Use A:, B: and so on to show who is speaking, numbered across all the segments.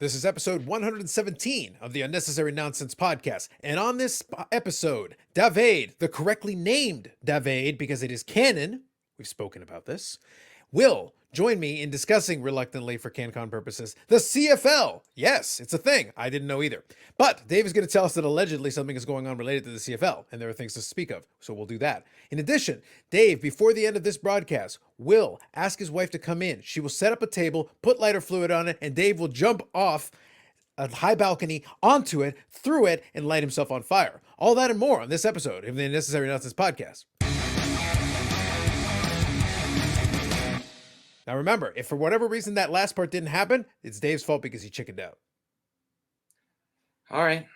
A: This is episode 117 of the Unnecessary Nonsense podcast. And on this episode, Davaid, the correctly named Davaid because it is canon, we've spoken about this, will join me in discussing, reluctantly for CanCon purposes, the CFL. Yes, it's a thing. I didn't know either. But Dave is going to tell us that allegedly something is going on related to the CFL, and there are things to speak of, so we'll do that. In addition, Dave, before the end of this broadcast, will ask his wife to come in. She will set up a table, put lighter fluid on it, and Dave will jump off a high balcony onto it, through it, and light himself on fire. All that and more on this episode of the Unnecessary Nonsense podcast. Now remember, if for whatever reason that last part didn't happen, it's Dave's fault because he chickened out.
B: All right.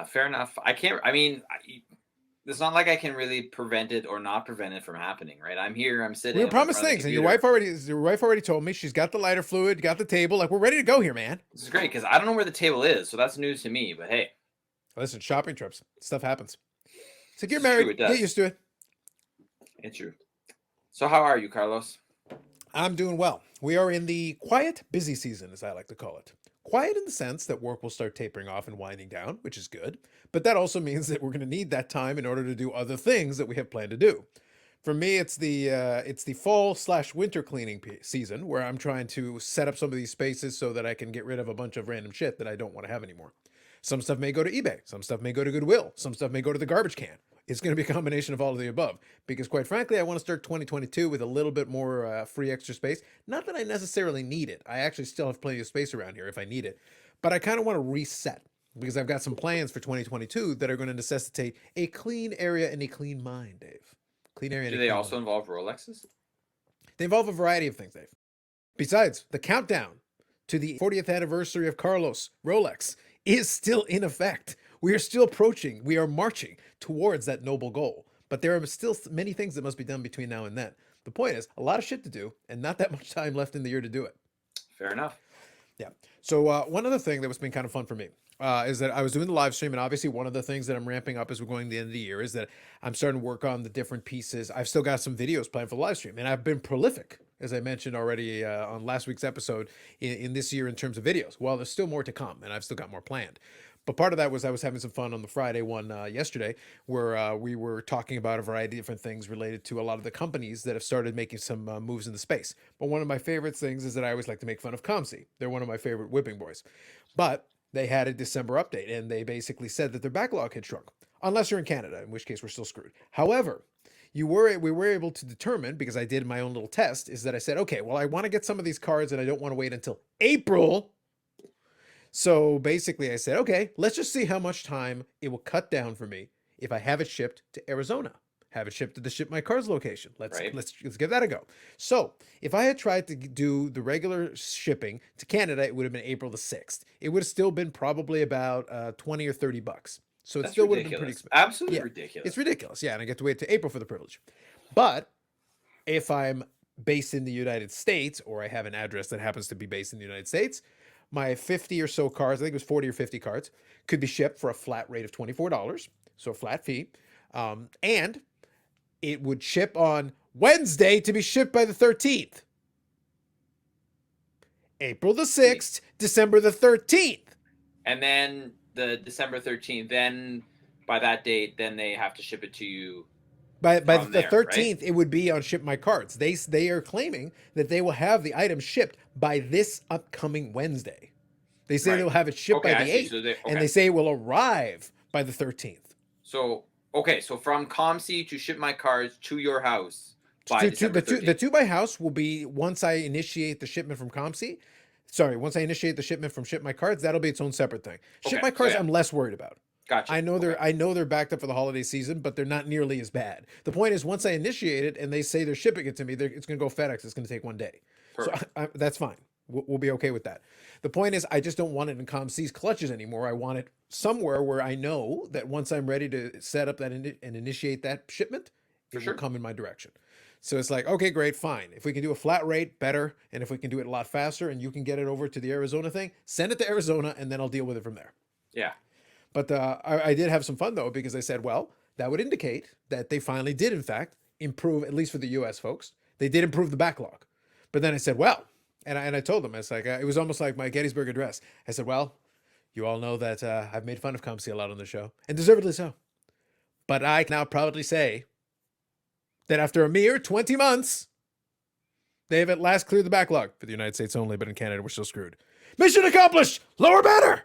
B: Fair enough. It's not like I can really prevent it or not prevent it from happening, right? I'm here, I'm sitting.
A: We were promised things, and your wife already told me she's got the lighter fluid, got the table, like we're ready to go here, man.
B: This is great because I don't know where the table is, so that's news to me. But hey,
A: listen, shopping trips, stuff happens. It's like you're married, get used to it.
B: It's true. So how are you, Carlos?
A: I'm doing well. We are in the quiet, busy season, as I like to call it. Quiet in the sense that work will start tapering off and winding down, which is good. But that also means that we're going to need that time in order to do other things that we have planned to do. For me, it's the fall/winter cleaning season where I'm trying to set up some of these spaces so that I can get rid of a bunch of random shit that I don't want to have anymore. Some stuff may go to eBay. Some stuff may go to Goodwill. Some stuff may go to the garbage can. It's going to be a combination of all of the above because, quite frankly, I want to start 2022 with a little bit more free extra space. Not that I necessarily need it. I actually still have plenty of space around here if I need it. But I kind of want to reset because I've got some plans for 2022 that are going to necessitate a clean area and a clean mind, Dave. Clean area.
B: Do they also involve Rolexes?
A: They involve a variety of things, Dave. Besides, the countdown to the 40th anniversary of Carlos Rolex is still in effect. We are still approaching, we are marching towards that noble goal. But there are still many things that must be done between now and then. The point is, a lot of shit to do and not that much time left in the year to do it.
B: Fair enough.
A: Yeah. So one other thing that was been kind of fun for me is that I was doing the live stream, and obviously one of the things that I'm ramping up as we're going to the end of the year is that I'm starting to work on the different pieces. I've still got some videos planned for the live stream, and I've been prolific, as I mentioned already on last week's episode, in this year in terms of videos. Well, there's still more to come, and I've still got more planned. But part of that was I was having some fun on the Friday one yesterday where we were talking about a variety of different things related to a lot of the companies that have started making some moves in the space. But one of my favorite things is that I always like to make fun of COMC. They're one of my favorite whipping boys. But they had a December update, and they basically said that their backlog had shrunk, unless you're in Canada, in which case we're still screwed. However, we were able to determine, because I did my own little test, is that I said, okay, well, I want to get some of these cards, and I don't want to wait until April. So basically I said, okay, let's just see how much time it will cut down for me if I have it shipped to Arizona, have it shipped to the Ship My Cards location. Let's give that a go. So if I had tried to do the regular shipping to Canada, it would have been April the 6th. It would have still been probably about 20 or $30. So it still would have been pretty expensive.
B: Absolutely ridiculous.
A: It's ridiculous. Yeah. And I get to wait to April for the privilege. But if I'm based in the United States, or I have an address that happens to be based in the United States, my 50 or so cards, I think it was 40 or 50 cards, could be shipped for a flat rate of $24, so a flat fee. And it would ship on Wednesday to be shipped by the 13th. April the 6th, December the 13th.
B: And then the December 13th, then by that date, then they have to ship it to you.
A: By the 13th, right? It would be on Ship My Cards. They are claiming that they will have the item shipped by this upcoming Wednesday. They say they'll have it shipped by the 8th, and they say it will arrive by the 13th.
B: So from COMC to Ship My Cards to your house by December 13th.
A: The to by house will be once I initiate the shipment from COMC. Sorry, once I initiate the shipment from Ship My Cards, that'll be its own separate thing. Ship My Cards, I'm less worried about.
B: Gotcha.
A: I know they're backed up for the holiday season, but they're not nearly as bad. The point is, once I initiate it and they say they're shipping it to me, it's going to go FedEx. It's going to take one day. Perfect. So that's fine. We'll be okay with that. The point is, I just don't want it in COMC's clutches anymore. I want it somewhere where I know that once I'm ready to set up that and initiate that shipment, it will come in my direction. So it's like, okay, great, fine. If we can do a flat rate, better. And if we can do it a lot faster and you can get it over to the Arizona thing, send it to Arizona and then I'll deal with it from there.
B: Yeah.
A: But I did have some fun, though, because I said, well, that would indicate that they finally did, in fact, improve, at least for the U.S. folks. They did improve the backlog. But then I said, well, And I told them, it's like, it was almost like my Gettysburg Address. I said, well, you all know that I've made fun of COMC a lot on the show, and deservedly so. But I can now proudly say that after a mere 20 months, they have at last cleared the backlog for the United States only, but in Canada, we're still screwed. Mission accomplished! Lower banner!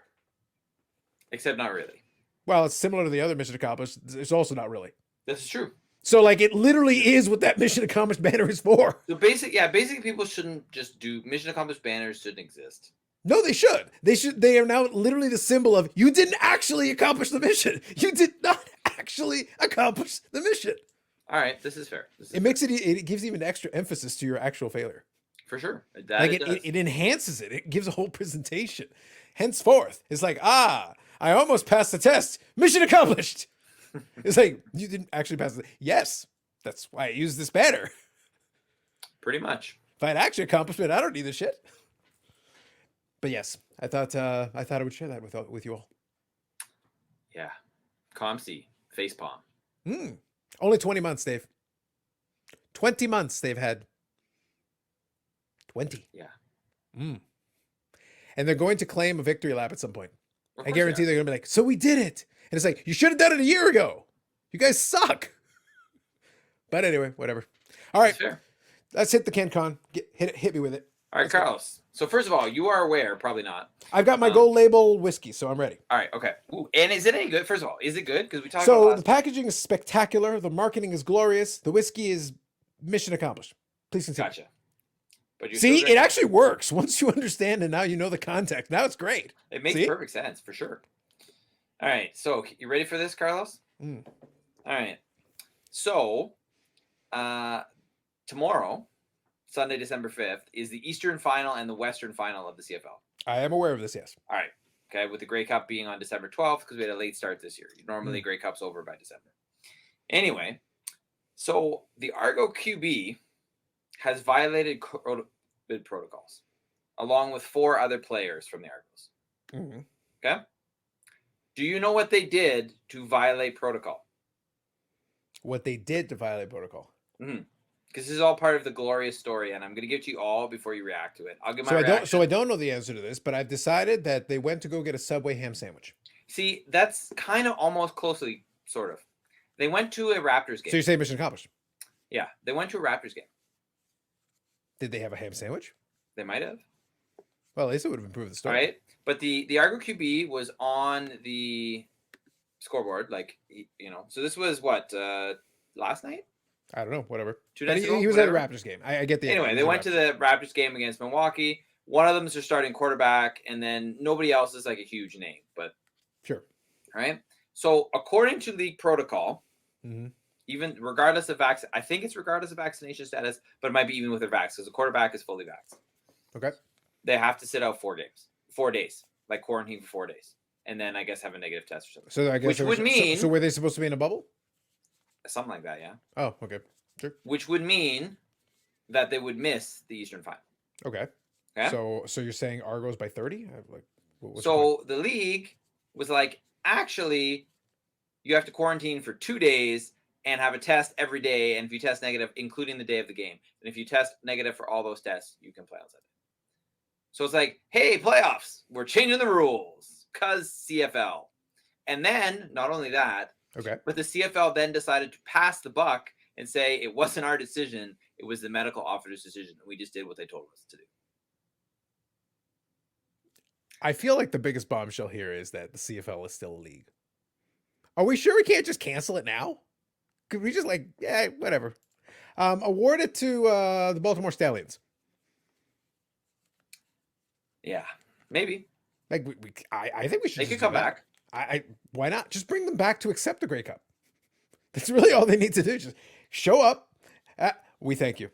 B: Except not really.
A: Well, it's similar to the other mission accomplished. It's also not really.
B: This is true.
A: So, like, it literally is what that mission accomplished banner is for.
B: So basically people shouldn't just do mission accomplished banners shouldn't exist.
A: No, they should. They should. They are now literally the symbol of you didn't actually accomplish the mission. You did not actually accomplish the mission.
B: All right, this is fair.
A: It makes it gives even extra emphasis to your actual failure.
B: For sure.
A: It enhances it. It gives a whole presentation. Henceforth, it's like, I almost passed the test. Mission accomplished. It's like, you didn't actually pass it. Yes, that's why I use this banner.
B: Pretty much.
A: If I had actually accomplished it, I don't need this shit. But yes, I thought I would share that with you all.
B: Yeah. COMC. Facepalm.
A: Only 20 months, Dave. 20 months they've had. 20.
B: Yeah.
A: And they're going to claim a victory lap at some point.
B: Of
A: I
B: course
A: guarantee
B: they
A: they're going to be like, so we did it. And it's like, you should have done it a year ago. You guys suck. But anyway, whatever. All right.
B: That's fair.
A: Let's hit the CanCon. Hit me with it.
B: All right, Carlos. So first of all, you are aware, probably not.
A: I've got my gold label whiskey, so I'm ready.
B: All right, okay. Ooh, and is it any good? First of all, is it good? Because we talked
A: So
B: about
A: the packaging is spectacular. The marketing is glorious. The whiskey is mission accomplished. Please continue.
B: Gotcha. But you're
A: See,
B: still
A: it actually works once you understand and now you know the context. Now it's great.
B: It makes
A: See?
B: perfect sense for sure. All right, so you ready for this, Carlos?
A: Mm.
B: All right. So tomorrow, Sunday, December 5th, is the Eastern Final and the Western Final of the CFL.
A: I am aware of this, yes.
B: All right. Okay, with the Grey Cup being on December 12th because we had a late start this year. Normally, Grey Cup's over by December. Anyway, so the Argo QB has violated COVID protocols along with 4 other players from the Argos.
A: Mm-hmm.
B: Okay? Do you know what they did to violate protocol?
A: What they did to violate protocol.
B: Mm-hmm. Because this is all part of the glorious story, and I'm going to give it to you all before you react to it. I'll give my reaction.
A: So I don't know the answer to this, but I've decided that they went to go get a Subway ham sandwich.
B: See, that's kind of almost closely, sort of. They went to a Raptors game.
A: So you're saying mission accomplished?
B: Yeah, they went to a Raptors game.
A: Did they have a ham sandwich?
B: They might have.
A: Well, at least it would have improved the story.
B: All right, but the Argo QB was on the scoreboard, like, you know. So this was what, last night?
A: I don't know, whatever.
B: 2 nights ago?
A: He was
B: Whatever.
A: at a Raptors game. I get the
B: Anyway,
A: idea.
B: they went to the Raptors game against Milwaukee. One of them is their starting quarterback, and then nobody else is like a huge name. But
A: sure.
B: All right. So according to league protocol, even regardless of I think it's regardless of vaccination status, but it might be even with their vax because the quarterback is fully vaxxed.
A: Okay.
B: They have to sit out 4 days, like quarantine for 4 days, and then I guess have a negative test or something.
A: So I guess
B: which would mean
A: so were they supposed to be in a bubble?
B: Something like that, yeah.
A: Oh, okay, sure.
B: Which would mean that they would miss the Eastern Final.
A: Okay.
B: Okay.
A: So you're saying Argos by 30? Like,
B: so the league was like, actually, you have to quarantine for 2 days and have a test every day. And if you test negative, including the day of the game, and if you test negative for all those tests, you can play on Sunday. So it's like, hey, playoffs, we're changing the rules because CFL. And then not only that,
A: okay,
B: but the CFL then decided to pass the buck and say it wasn't our decision. It was the medical officer's decision. And we just did what they told us to do.
A: I feel like the biggest bombshell here is that the CFL is still a league. Are we sure we can't just cancel it now? Could we just whatever. Award it to the Baltimore Stallions.
B: Yeah, maybe.
A: Like I think we should.
B: They could come back.
A: Why not? Just bring them back to accept the Grey Cup. That's really all they need to do. Just show up. We thank you.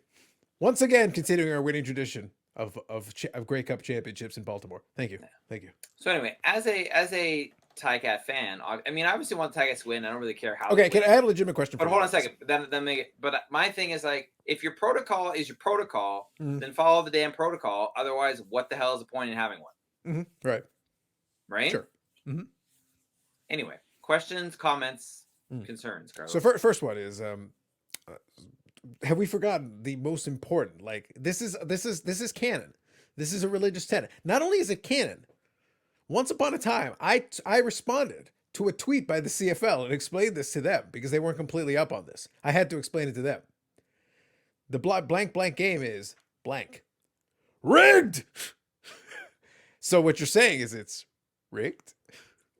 A: Once again, continuing our winning tradition of Grey Cup championships in Baltimore. Thank you. Thank you.
B: So anyway, as a Ticats fan, I mean, I obviously want the Ticats to win. I don't really care how.
A: Okay, can I have a legitimate question?
B: But hold on a second. Then make it. But my thing is like, if your protocol is your protocol, then follow the damn protocol. Otherwise, what the hell is the point in having one?
A: Right.
B: Right.
A: Sure.
B: Anyway, questions, comments, concerns, Carlos.
A: So first one is, have we forgotten the most important? Like this is canon. This is a religious tenet. Not only is it canon, once upon a time, I responded to a tweet by the CFL and explained this to them because they weren't completely up on this. I had to explain it to them. The blank blank game is blank. Rigged! So what you're saying is it's rigged?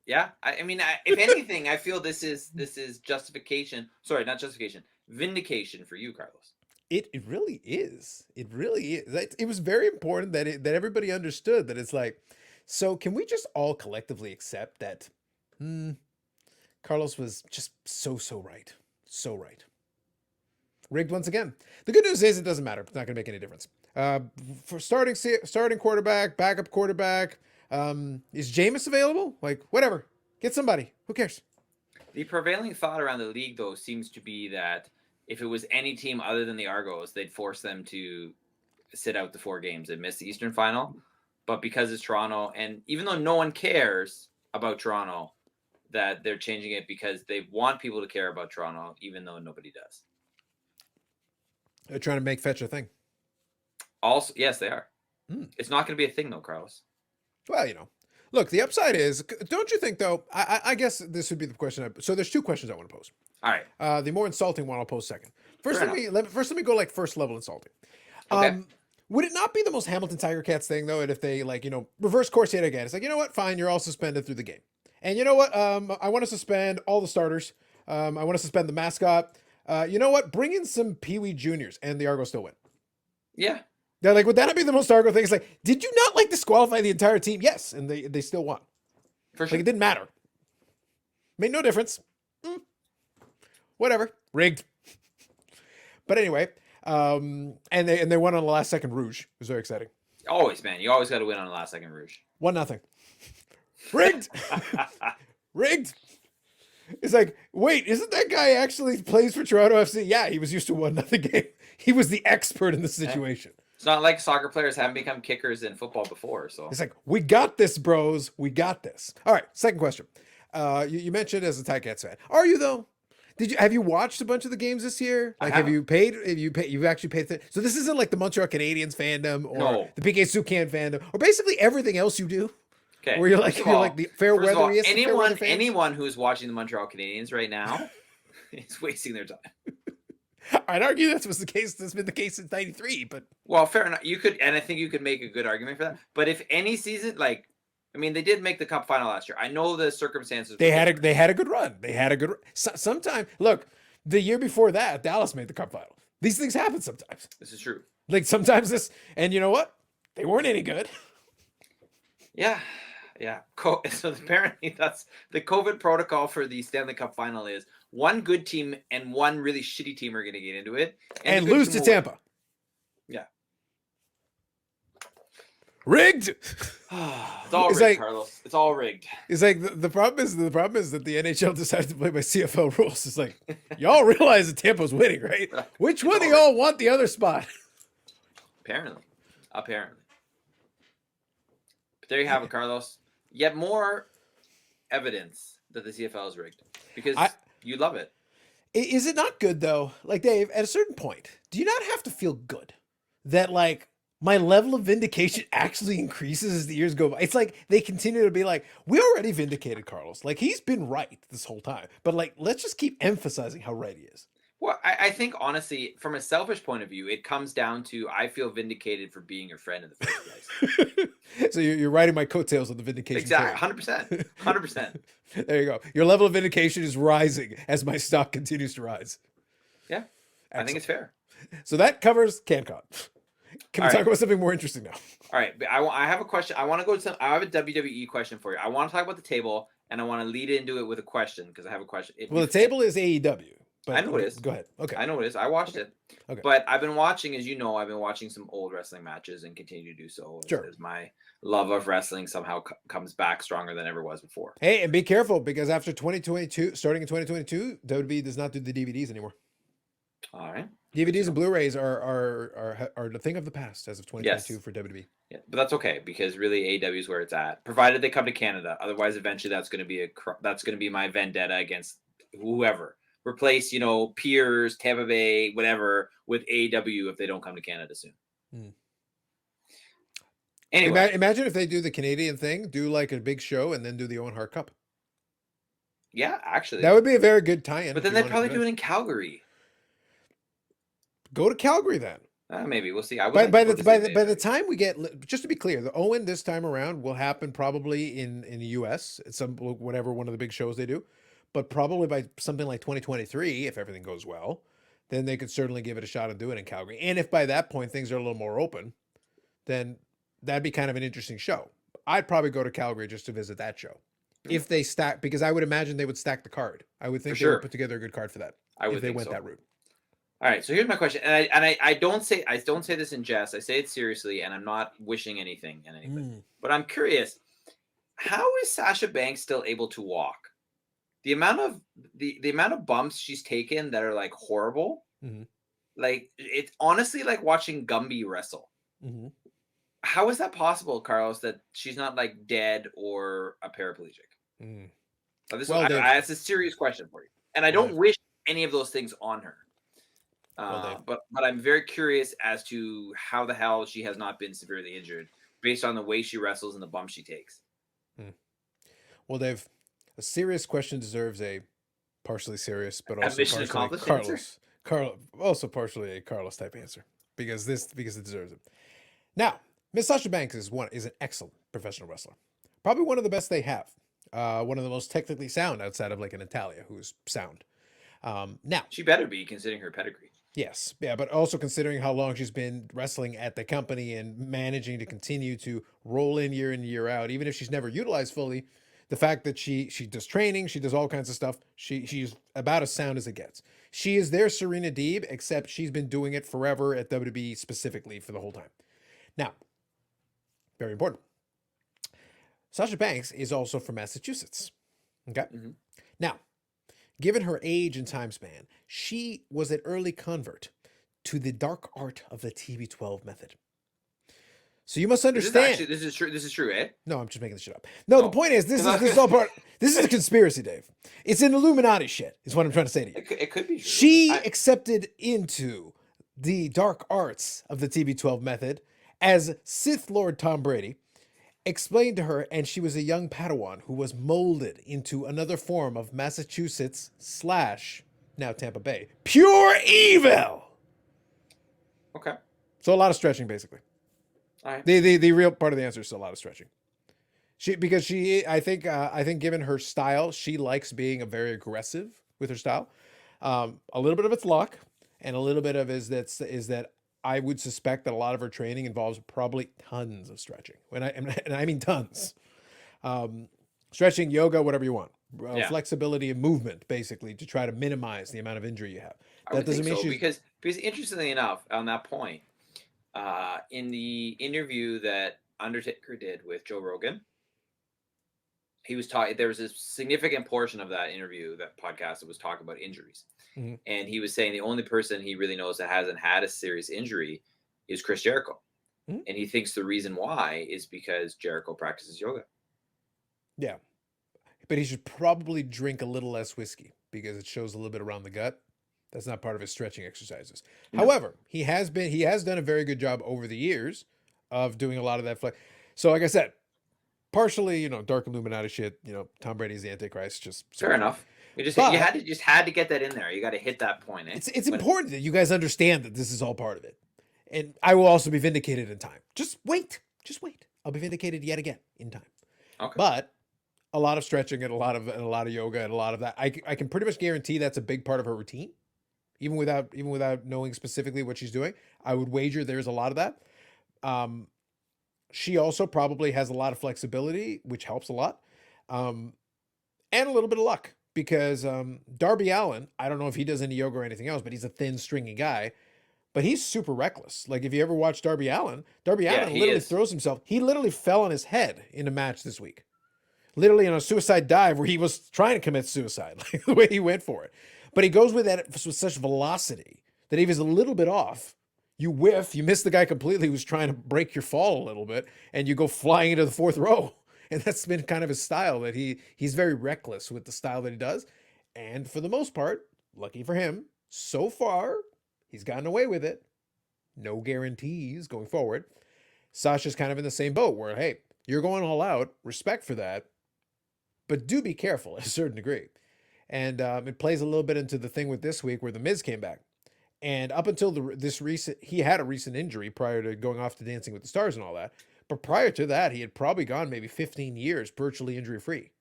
B: Yeah, I mean, if anything, I feel this is justification. Sorry, not justification. Vindication for you, Carlos.
A: It really is. It really is. It was very important that everybody understood that it's like, so can we just all collectively accept that Carlos was just so right. So right. Rigged once again. The good news is it doesn't matter. It's not going to make any difference. For starting quarterback, backup quarterback, is Jameis available? Like, whatever. Get somebody. Who cares?
B: The prevailing thought around the league, though, seems to be that if it was any team other than the Argos, they'd force them to sit out the 4 games and miss the Eastern Final. But because it's Toronto, and even though no one cares about Toronto, that they're changing it because they want people to care about Toronto, even though nobody does.
A: They're trying to make fetch a thing.
B: Also, yes, they are. It's not going to be a thing, though, Carlos.
A: Well, look, the upside is, don't you think, though, I guess this would be the question. So there's 2 questions I want to pose.
B: All right.
A: The more insulting one I'll pose second. First,
B: Fair
A: let me go like first level insulting.
B: Okay.
A: Would it not be the most Hamilton Tiger Cats thing, though, if they, reverse course yet again? It's like, you know what? Fine, you're all suspended through the game. And you know what? I want to suspend all the starters. I want to suspend the mascot. You know what? Bring in some Pee Wee Juniors, and the Argos still win.
B: Yeah.
A: They're like, would that not be the most Argo thing? It's like, did you not disqualify the entire team? Yes, and they still won.
B: For sure.
A: Like, it didn't matter. Made no difference. Whatever. Rigged. But anyway, and they won on the last second Rouge. It was very exciting.
B: Always, man. You always got to win on the last second Rouge.
A: 1-0. Rigged. Rigged. It's like, wait, isn't that guy actually plays for Toronto FC? Yeah, he was used to 1-0 game. He was the expert in the situation.
B: It's not like soccer players haven't become kickers in football before. So
A: it's like, we got this, bros. We got this. All right. Second question. You mentioned as a Ticats fan. Are you though? Have you watched a bunch of the games this year? Like, have you paid? You've actually paid. So this isn't like the Montreal Canadiens fandom or the PK Soucan fandom or basically everything else you do.
B: Okay.
A: Where you're like the fair weather.
B: Anyone who's watching the Montreal Canadiens right now is wasting their time.
A: I'd argue that's the case. That's been the case since '93. But
B: well, fair enough. You could, and I think you could make a good argument for that. But if any season, they did make the Cup final last year. I know the circumstances.
A: They had a good run. They had a good. Sometime, look, the year before that, Dallas made the Cup final. These things happen sometimes.
B: This is true.
A: Like sometimes and you know what? They weren't any good.
B: Yeah. Yeah. So apparently that's the COVID protocol for the Stanley Cup final is one good team and one really shitty team are going to get into it
A: and lose to Tampa.
B: Yeah.
A: Rigged.
B: It's all rigged, Carlos. It's all rigged.
A: It's like the problem is that the NHL decided to play by CFL rules. It's like, y'all realize that Tampa's winning, right? Which one of y'all want the other spot?
B: Apparently. But there you have it, Carlos. Yet more evidence that the CFL is rigged because you love it.
A: Is it not good though? Like, Dave, at a certain point, do you not have to feel good that my level of vindication actually increases as the years go by? It's like they continue to be like, we already vindicated Carlos. Like, he's been right this whole time. But let's just keep emphasizing how right he is.
B: Well, I think, honestly, from a selfish point of view, it comes down to I feel vindicated for being your friend in the first place.
A: So you're riding my coattails on the vindication.
B: Exactly. 100%. 100%.
A: There you go. Your level of vindication is rising as my stock continues to rise.
B: Yeah. Excellent. I think it's fair.
A: So that covers CanCon. Can we talk about something more interesting now?
B: All right. I have a question. I want to go to I have a WWE question for you. I want to talk about the table, and I want to lead into it with a question because I have a question.
A: The table is AEW. But
B: I know it is.
A: Go ahead. Okay.
B: I know it is. I watched it.
A: Okay.
B: But I've been watching, as you know, I've been watching some old wrestling matches and continue to do so. As my love of wrestling somehow comes back stronger than ever was before.
A: Hey, and be careful because after 2022, starting in 2022, WWE does not do the DVDs anymore.
B: All right.
A: DVDs and Blu-rays are the thing of the past as of 2022 for WWE.
B: Yeah, but that's okay because really AEW is where it's at, provided they come to Canada. Otherwise, eventually that's going to be my vendetta against whoever. Replace, Piers, Tampa Bay, whatever, with AEW if they don't come to Canada soon. Anyway,
A: Imagine if they do the Canadian thing, do like a big show, and then do the Owen Hart Cup.
B: yeah,
A: That
B: actually.
A: would be a very good tie-in.
B: But
A: If
B: then
A: you
B: they'd
A: want to
B: probably
A: do
B: do
A: that,
B: it in Calgary.
A: go to Calgary then.
B: Maybe we'll see. I would
A: By
B: like to
A: by
B: go
A: the
B: to
A: by
B: see
A: the
B: the
A: by the
B: AEW.
A: time we get, just to be clear, the Owen this time around will happen probably in the U.S. at some whatever one of the big shows they do, but probably by something like 2023, if everything goes well, then they could certainly give it a shot and do it in Calgary. And if by that point things are a little more open, then that'd be kind of an interesting show. I'd probably go to Calgary just to visit that show.
B: Hmm,
A: If they stack, because I would imagine they would stack the card. I would
B: for
A: think they would
B: sure.
A: put together a good card for that
B: I
A: if
B: would
A: they
B: think
A: went
B: so.
A: that route.
B: All right, so here's my question, and I don't say this in jest. I say it seriously, and I'm not wishing anything on anybody.
A: Mm.
B: But I'm curious, how is Sasha Banks still able to walk? The amount of the amount of bumps she's taken that are like horrible,
A: Mm-hmm.
B: like it's honestly like watching Gumby wrestle.
A: Mm-hmm.
B: How is that possible, Carlos? That she's not like dead or a paraplegic?
A: Mm.
B: This
A: Well, Dave.
B: that's a serious question for you, and I
A: Well,
B: don't
A: Dave.
B: wish any of those things on her.
A: Well, Dave.
B: But I'm very curious as to how the hell she has not been severely injured based on the way she wrestles and the bumps she takes.
A: Mm. Well, Dave, a serious question deserves a partially serious, but
B: A
A: also
B: mission
A: partially
B: accomplished answer.
A: Also partially a Carlos type answer because it deserves it. Now, Miss Sasha Banks is an excellent professional wrestler, probably one of the best they have. One of the most technically sound outside of like an Natalia, who's sound. Now,
B: She better be considering her pedigree.
A: yes, yeah, but also considering how long she's been wrestling at the company and managing to continue to roll in year out, even if she's never utilized fully, the fact that she does training, she does all kinds of stuff. She's about as sound as it gets. She is their Serena Deeb, except she's been doing it forever at WWE specifically for the whole time. Now, very important. Sasha Banks is also from Massachusetts. Okay.
B: Mhm.
A: Now, given her age and time span, she was an early convert to the dark art of the TB12 method. So you must understand.
B: This is true. This is true, eh?
A: No, I'm just making this shit up. No, the point is, this is all part. This is a conspiracy, Dave. It's an Illuminati shit. Is what I'm trying to say to you.
B: It could be true.
A: She accepted into the dark arts of the TB12 method as Sith Lord Tom Brady explained to her, and she was a young Padawan who was molded into another form of Massachusetts / now Tampa Bay pure evil.
B: Okay.
A: So a lot of stretching, basically.
B: All right.
A: The real part of the answer is still a lot of stretching. I think given her style, she likes being a very aggressive with her style. A little bit of it's luck, and a little bit of is that I would suspect that a lot of her training involves probably tons of stretching. And I mean tons. Stretching, yoga, whatever you want. Flexibility and movement, basically, to try to minimize the amount of injury you have.
B: That doesn't mean so, because interestingly enough, on that point, in the interview that Undertaker did with Joe Rogan, he was talking. There was a significant portion of that interview, that podcast, that was talking about injuries, and he was saying the only person he really knows that hasn't had a serious injury is Chris Jericho, and he thinks the reason why is because Jericho practices yoga.
A: Yeah, but he should probably drink a little less whiskey because it shows a little bit around the gut. That's not part of his stretching exercises. No. However, he has done a very good job over the years of doing a lot of that flex. So, like I said, partially, dark Illuminati shit. Tom Brady's the Antichrist. Just
B: fair enough. You had to get that in there. You got to hit that point. Eh?
A: It's important that you guys understand that this is all part of it, and I will also be vindicated in time. Just wait. I'll be vindicated yet again in time.
B: Okay.
A: But a lot of stretching and a lot of yoga and a lot of that. I can pretty much guarantee that's a big part of her routine. Even without knowing specifically what she's doing, I would wager there's a lot of that. She also probably has a lot of flexibility, which helps a lot, and a little bit of luck because Darby Allin, I don't know if he does any yoga or anything else, but he's a thin, stringy guy, but he's super reckless. Like if you ever watch Darby Allin literally throws himself. He literally fell on his head in a match this week, literally on a suicide dive where he was trying to commit suicide, like the way he went for it. But he goes with such velocity that if he's a little bit off, you whiff, you miss the guy completely who's trying to break your fall a little bit, and you go flying into the fourth row. And that's been kind of his style, that he's very reckless with the style that he does. And for the most part, lucky for him, so far, he's gotten away with it. No guarantees going forward. Sasha's kind of in the same boat where, hey, you're going all out, respect for that, but do be careful at a certain degree. And it plays a little bit into the thing with this week where the Miz came back. And up until this recent, he had a recent injury prior to going off to Dancing with the Stars and all that. But prior to that, he had probably gone maybe 15 years virtually injury free.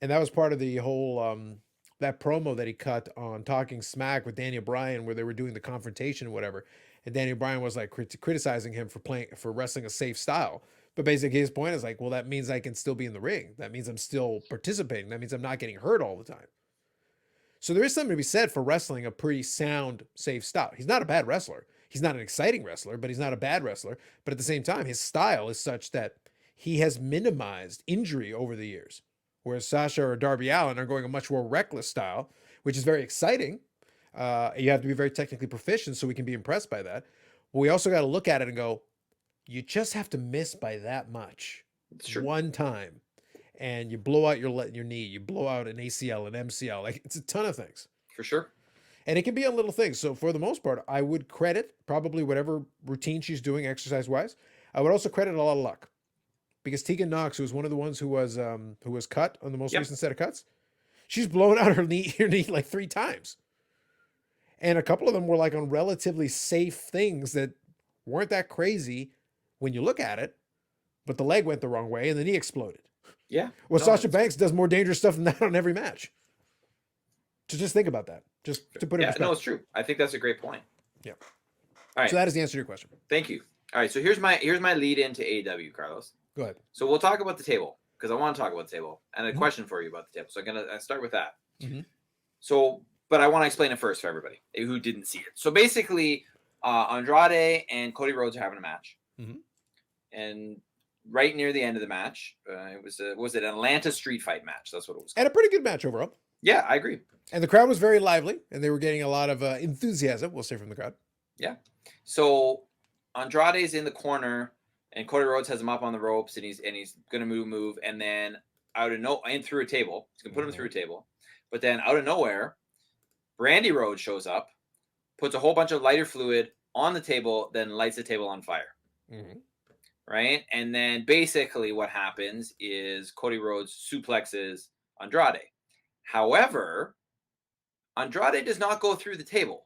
A: And that was part of the whole that promo that he cut on Talking Smack with Daniel Bryan, where they were doing the confrontation, or whatever. And Daniel Bryan was like criticizing him for wrestling a safe style. But basically, his point is like, well, that means I can still be in the ring. That means I'm still participating. That means I'm not getting hurt all the time. So there is something to be said for wrestling a pretty sound, safe style. He's not a bad wrestler. He's not an exciting wrestler, but he's not a bad wrestler. But at the same time, his style is such that he has minimized injury over the years. Whereas Sasha or Darby Allin are going a much more reckless style, which is very exciting. You have to be very technically proficient so we can be impressed by that. But we also got to look at it and go, you just have to miss by that much one time. And you blow out your knee, you blow out an ACL, an MCL, like it's a ton of things.
B: For sure.
A: And it can be on little things. So for the most part, I would credit probably whatever routine she's doing exercise-wise. I would also credit a lot of luck. Because Tegan Knox, who was one of the ones who was cut on the most recent set of cuts, she's blown out her knee like 3 times. And a couple of them were like on relatively safe things that weren't that crazy when you look at it, but the leg went the wrong way and the knee exploded.
B: Yeah.
A: Well, no, Sasha Banks does more dangerous stuff than that on every match. So just think about that. Just to put it in perspective.
B: No, it's true. I think that's a great point.
A: Yeah.
B: All right.
A: So that is the answer to your question.
B: Thank you. All right. So here's my lead into AEW, Carlos.
A: Go ahead.
B: So we'll talk about the table because I want to talk about the table and a question for you about the table. So I'm gonna start with that. So, but I want to explain it first for everybody who didn't see it. So basically, Andrade and Cody Rhodes are having a match, and right near the end of the match, it was an Atlanta street fight match. That's what it was called.
A: And a pretty good match overall.
B: Yeah, I agree.
A: And the crowd was very lively, and they were getting a lot of enthusiasm, we'll say, from the crowd.
B: Yeah. So Andrade's in the corner, and Cody Rhodes has him up on the ropes, and he's gonna move, and then through a table, he's gonna put him through a table, but then out of nowhere, Brandy Rhodes shows up, puts a whole bunch of lighter fluid on the table, then lights the table on fire. Right? And then basically what happens is Cody Rhodes suplexes Andrade. However, Andrade does not go through the table.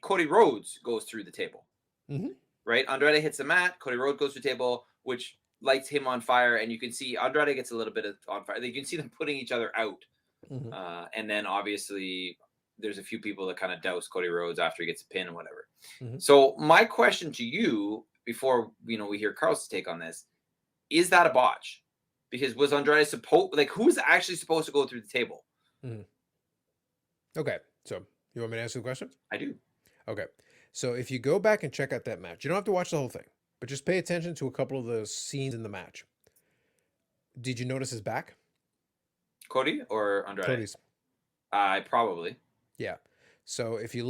B: Cody Rhodes goes through the table. Right? Andrade hits the mat. Cody Rhodes goes through the table, which lights him on fire. And you can see Andrade gets a little bit on fire. You can see them putting each other out. And then obviously there's a few people that kind of douse Cody Rhodes after he gets a pin and whatever. So my question to you, before we hear Carl's take on this, is that a botch? Because was Andrade who's actually supposed to go through the table?
A: Okay, so you want me to answer the question?
B: I do.
A: Okay, so if you go back and check out that match, you don't have to watch the whole thing, but just pay attention to a couple of the scenes in the match. Did you notice his back?
B: Cody or Andrade?
A: Cody's.
B: Probably.
A: Yeah. So if you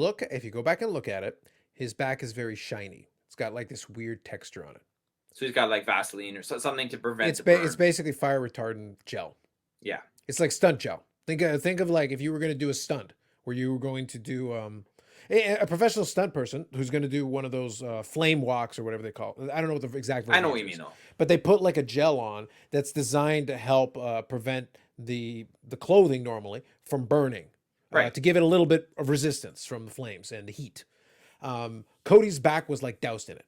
A: go back and look at it, his back is very shiny. It's got like this weird texture on it.
B: So he's got like Vaseline or something to prevent
A: it's basically fire retardant gel.
B: Yeah.
A: It's like stunt gel. Think of like if you were going to do a stunt where you were going to do a professional stunt person who's going to do one of those flame walks or whatever they call it. I don't know what the exact
B: I know what you mean though.
A: But they put like a gel on that's designed to help prevent the clothing normally from burning. To give it a little bit of resistance from the flames and the heat. Cody's back was like doused in it.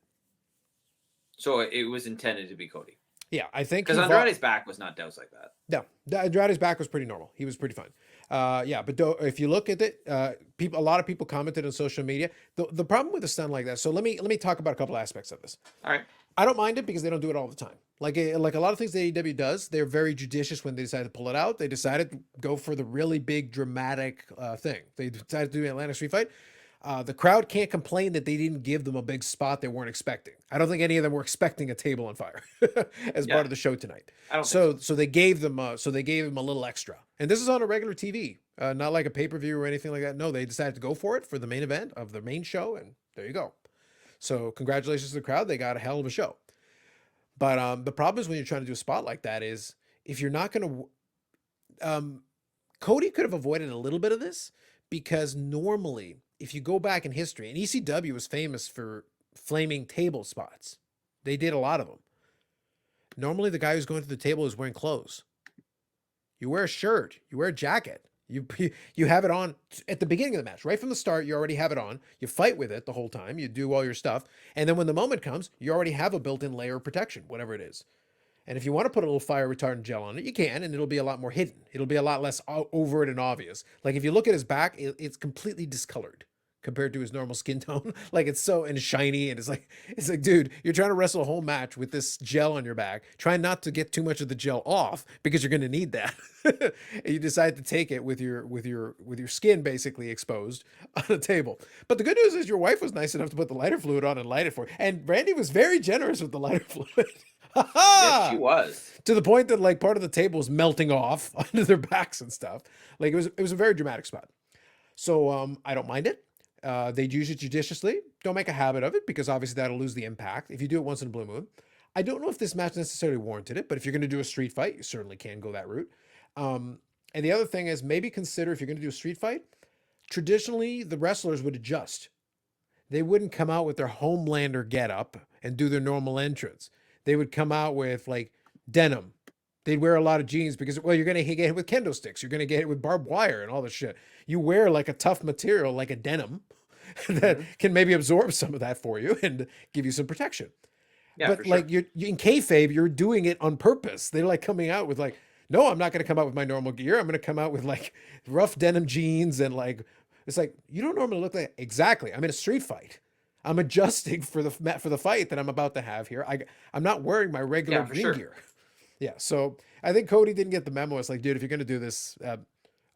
B: So it was intended to be Cody.
A: Yeah, I think
B: because Andrade's back was not doused like that.
A: No, Andrade's back was pretty normal. He was pretty fine. But if you look at it, a lot of people commented on social media. The problem with a stunt like that. So let me talk about a couple aspects of this.
B: All right.
A: I don't mind it because they don't do it all the time. Like a lot of things that AEW does, they're very judicious when they decide to pull it out. They decided to go for the really big dramatic thing. They decided to do an Atlanta street fight. The crowd can't complain that they didn't give them a big spot they weren't expecting. I don't think any of them were expecting a table on fire as part of the show tonight. So they gave them a little extra. And this is on a regular TV, not like a pay-per-view or anything like that. No, they decided to go for it for the main event of the main show, and there you go. So congratulations to the crowd. They got a hell of a show. But the problem is when you're trying to do a spot like that is if you're not going to Cody could have avoided a little bit of this because normally if you go back in history, and ECW was famous for flaming table spots. They did a lot of them. Normally, the guy who's going to the table is wearing clothes. You wear a shirt. You wear a jacket. You have it on at the beginning of the match, right from the start. You already have it on. You fight with it the whole time. You do all your stuff, and then when the moment comes, you already have a built-in layer of protection, whatever it is. And if you want to put a little fire retardant gel on it, you can, and it'll be a lot more hidden. It'll be a lot less overt and obvious. Like if you look at his back, it's completely discolored compared to his normal skin tone. Like it's so and shiny, and it's like, dude, you're trying to wrestle a whole match with this gel on your back. Try not to get too much of the gel off because you're going to need that. And you decide to take it with your skin basically exposed on a table. But the good news is your wife was nice enough to put the lighter fluid on and light it for you. And Randy was very generous with the lighter fluid.
B: Yes, she was.
A: To the point that like part of the table was melting off onto their backs and stuff. Like it was a very dramatic spot. So I don't mind it. They'd use it judiciously. Don't make a habit of it because obviously that'll lose the impact if you do it once in a blue moon. I don't know if this match necessarily warranted it, but if you're going to do a street fight, you certainly can go that route. And the other thing is maybe consider if you're going to do a street fight, traditionally the wrestlers would adjust. They wouldn't come out with their Homelander getup and do their normal entrance. They would come out with like denim. They'd wear a lot of jeans because, well, you're going to get hit with kendo sticks. You're going to get hit with barbed wire and all this shit. You wear like a tough material, like a denim that can maybe absorb some of that for you and give you some protection.
B: Yeah,
A: But
B: for
A: like
B: sure.
A: you in kayfabe, you're doing it on purpose. They're like coming out with like, no, I'm not going to come out with my normal gear. I'm going to come out with like rough denim jeans and like, it's like, you don't normally look like exactly. I'm in a street fight. I'm adjusting for the fight that I'm about to have here. I'm not wearing my regular
B: Yeah, for
A: ring
B: sure.
A: gear. Yeah, so I think Cody didn't get the memo. It's like, dude, if you're going to do this,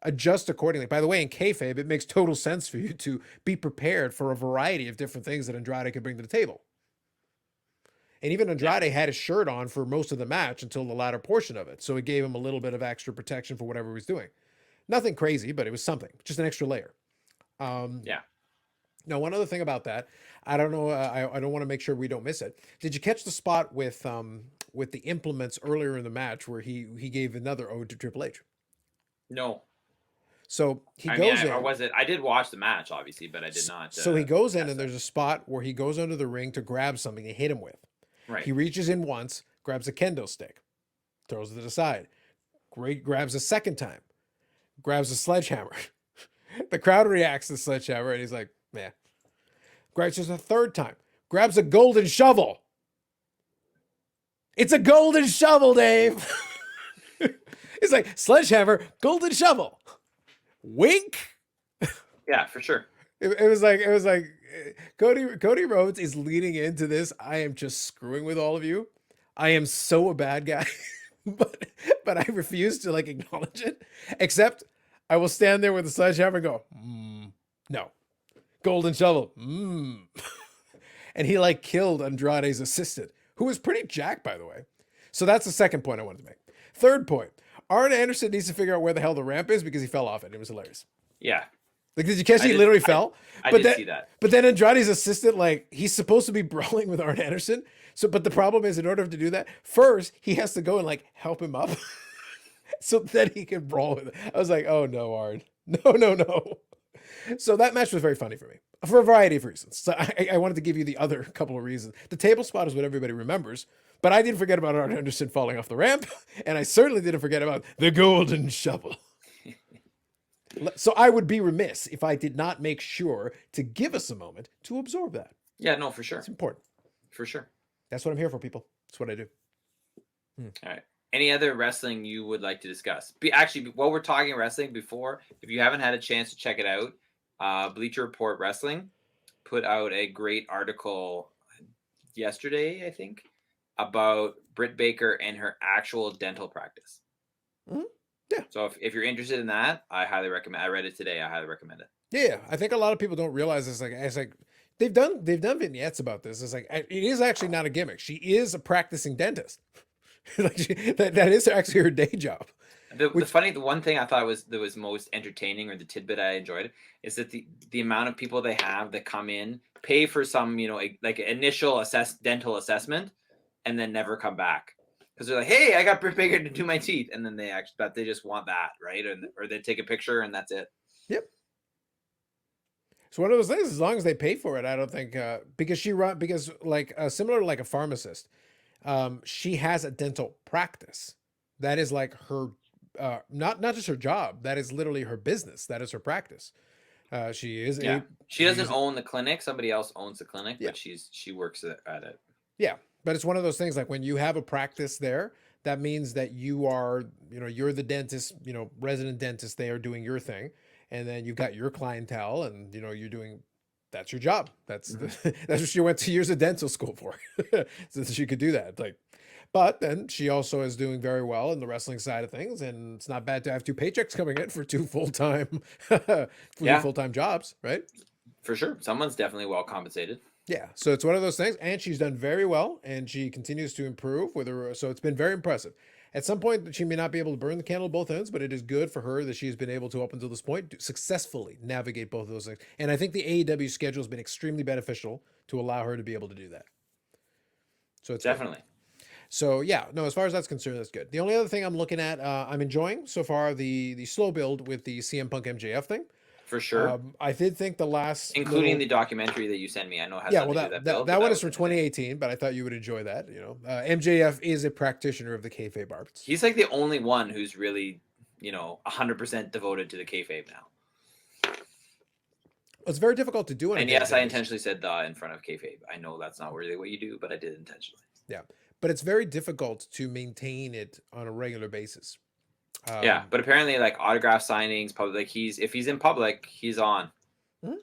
A: adjust accordingly. By the way, in kayfabe, it makes total sense for you to be prepared for a variety of different things that Andrade could bring to the table. And even Andrade had his shirt on for most of the match until the latter portion of it. So it gave him a little bit of extra protection for whatever he was doing. Nothing crazy, but it was something, just an extra layer.
B: Yeah.
A: Now, one other thing about that, I don't know, I don't want to make sure we don't miss it. Did you catch the spot with the implements earlier in the match where he gave another ode to Triple H?
B: No.
A: So he
B: I
A: goes
B: mean,
A: in.
B: or was it? I did watch the match, obviously, but I did not.
A: So he goes in,
B: catch
A: and
B: that.
A: there's a spot where he goes under the ring to grab something to hit him with.
B: Right.
A: He reaches in once, grabs a kendo stick, throws it to the side. Grabs a second time, grabs a sledgehammer. The crowd reacts to the sledgehammer, and he's like, "Yeah." Grabs just a third time, grabs a golden shovel. It's a golden shovel, Dave. It's like sledgehammer, golden shovel. Wink.
B: Yeah, for sure.
A: It was like Cody Rhodes is leading into this. I am just screwing with all of you. I am so a bad guy, but I refuse to like acknowledge it. Except I will stand there with the sledgehammer and go, no, golden shovel, and he like killed Andrade's assistant, who was pretty jacked, by the way. So that's the second point I wanted to make. Third point: Arn Anderson needs to figure out where the hell the ramp is because he fell off it. It was hilarious.
B: Yeah.
A: Like, did you catch he literally fell?
B: I did see that.
A: But then Andrade's assistant, like, he's supposed to be brawling with Arn Anderson. So, but the problem is, in order to do that, first he has to go and like help him up, so that he can brawl with it. I was like, oh no, Arn, no. So that match was very funny for me for a variety of reasons. So I wanted to give you the other couple of reasons. The table spot is what everybody remembers, but I didn't forget about Arn Anderson falling off the ramp, and I certainly didn't forget about the golden shovel. So I would be remiss if I did not make sure to give us a moment to absorb that.
B: Yeah, no, for sure.
A: It's important.
B: For sure.
A: That's what I'm here for, people. That's what I do.
B: All right. Any other wrestling you would like to discuss? Actually, while we're talking wrestling, before, if you haven't had a chance to check it out, Bleacher Report Wrestling put out a great article yesterday, I think, about Britt Baker and her actual dental practice.
A: Mm-hmm. Yeah.
B: So if you're interested in that, I highly recommend. I read it today. I highly recommend it.
A: Yeah, I think a lot of people don't realize this. It's like they've done vignettes about this. It's like it is actually not a gimmick. She is a practicing dentist. Like that is actually her day job.
B: The one thing I thought was most entertaining, or the tidbit I enjoyed, is that the amount of people they have that come in, pay for some, like initial dental assessment, and then never come back. Because they're like, hey, I got Britt Baker to do my teeth. And then they just want that, right? Or they take a picture and that's it.
A: Yep. It's one of those things. As long as they pay for it, I don't think because like similar to like a pharmacist, she has a dental practice. That is like her, not just her job. That is literally her business. That is her practice. She is
B: Yeah.
A: a
B: She
A: she
B: doesn't
A: is
B: own the clinic. Somebody else owns the clinic,
A: yeah
B: but she works at it.
A: yeah. But it's one of those things like when you have a practice there, that means that you are you're the dentist, resident dentist there doing your thing, and then you've got your clientele, and you're doing. That's your job.
B: Mhm.
A: That's what she went to years of dental school for, so that she could do that. Like, but then she also is doing very well in the wrestling side of things, and it's not bad to have two paychecks coming in for two full time,
B: Yeah,
A: full time jobs, right?
B: for sure. Someone's definitely well compensated.
A: Yeah, so it's one of those things, and she's done very well, and she continues to improve with her. So it's been very impressive. At some point, she may not be able to burn the candle at both ends, but it is good for her that she's been able to, up until this point, successfully navigate both of those things. And I think the AEW schedule has been extremely beneficial to allow her to be able to do that. So it's good.
B: Definitely.
A: So yeah, no, as far as that's concerned, that's good. The only other thing I'm looking at, I'm enjoying so far the slow build with the CM Punk MJF thing.
B: For sure.
A: I did think the last
B: Including the documentary that you sent me. I know it has
A: yeah,
B: nothing
A: well,
B: to do with
A: that
B: that build.
A: that
B: but
A: one
B: was
A: is from
B: interesting.
A: 2018, but I thought you would enjoy that. MJF is a practitioner of the kayfabe arts.
B: He's like the only one who's really, 100% devoted to the kayfabe now.
A: It's very difficult to do on a
B: And yes,
A: day-to-day
B: I
A: basis.
B: intentionally said "the" in front of kayfabe. I know that's not really what you do, but I did intentionally.
A: Yeah, but it's very difficult to maintain it on a regular basis.
B: Yeah, but apparently, like autograph signings, public, like if he's in public, he's on.
A: Mhm.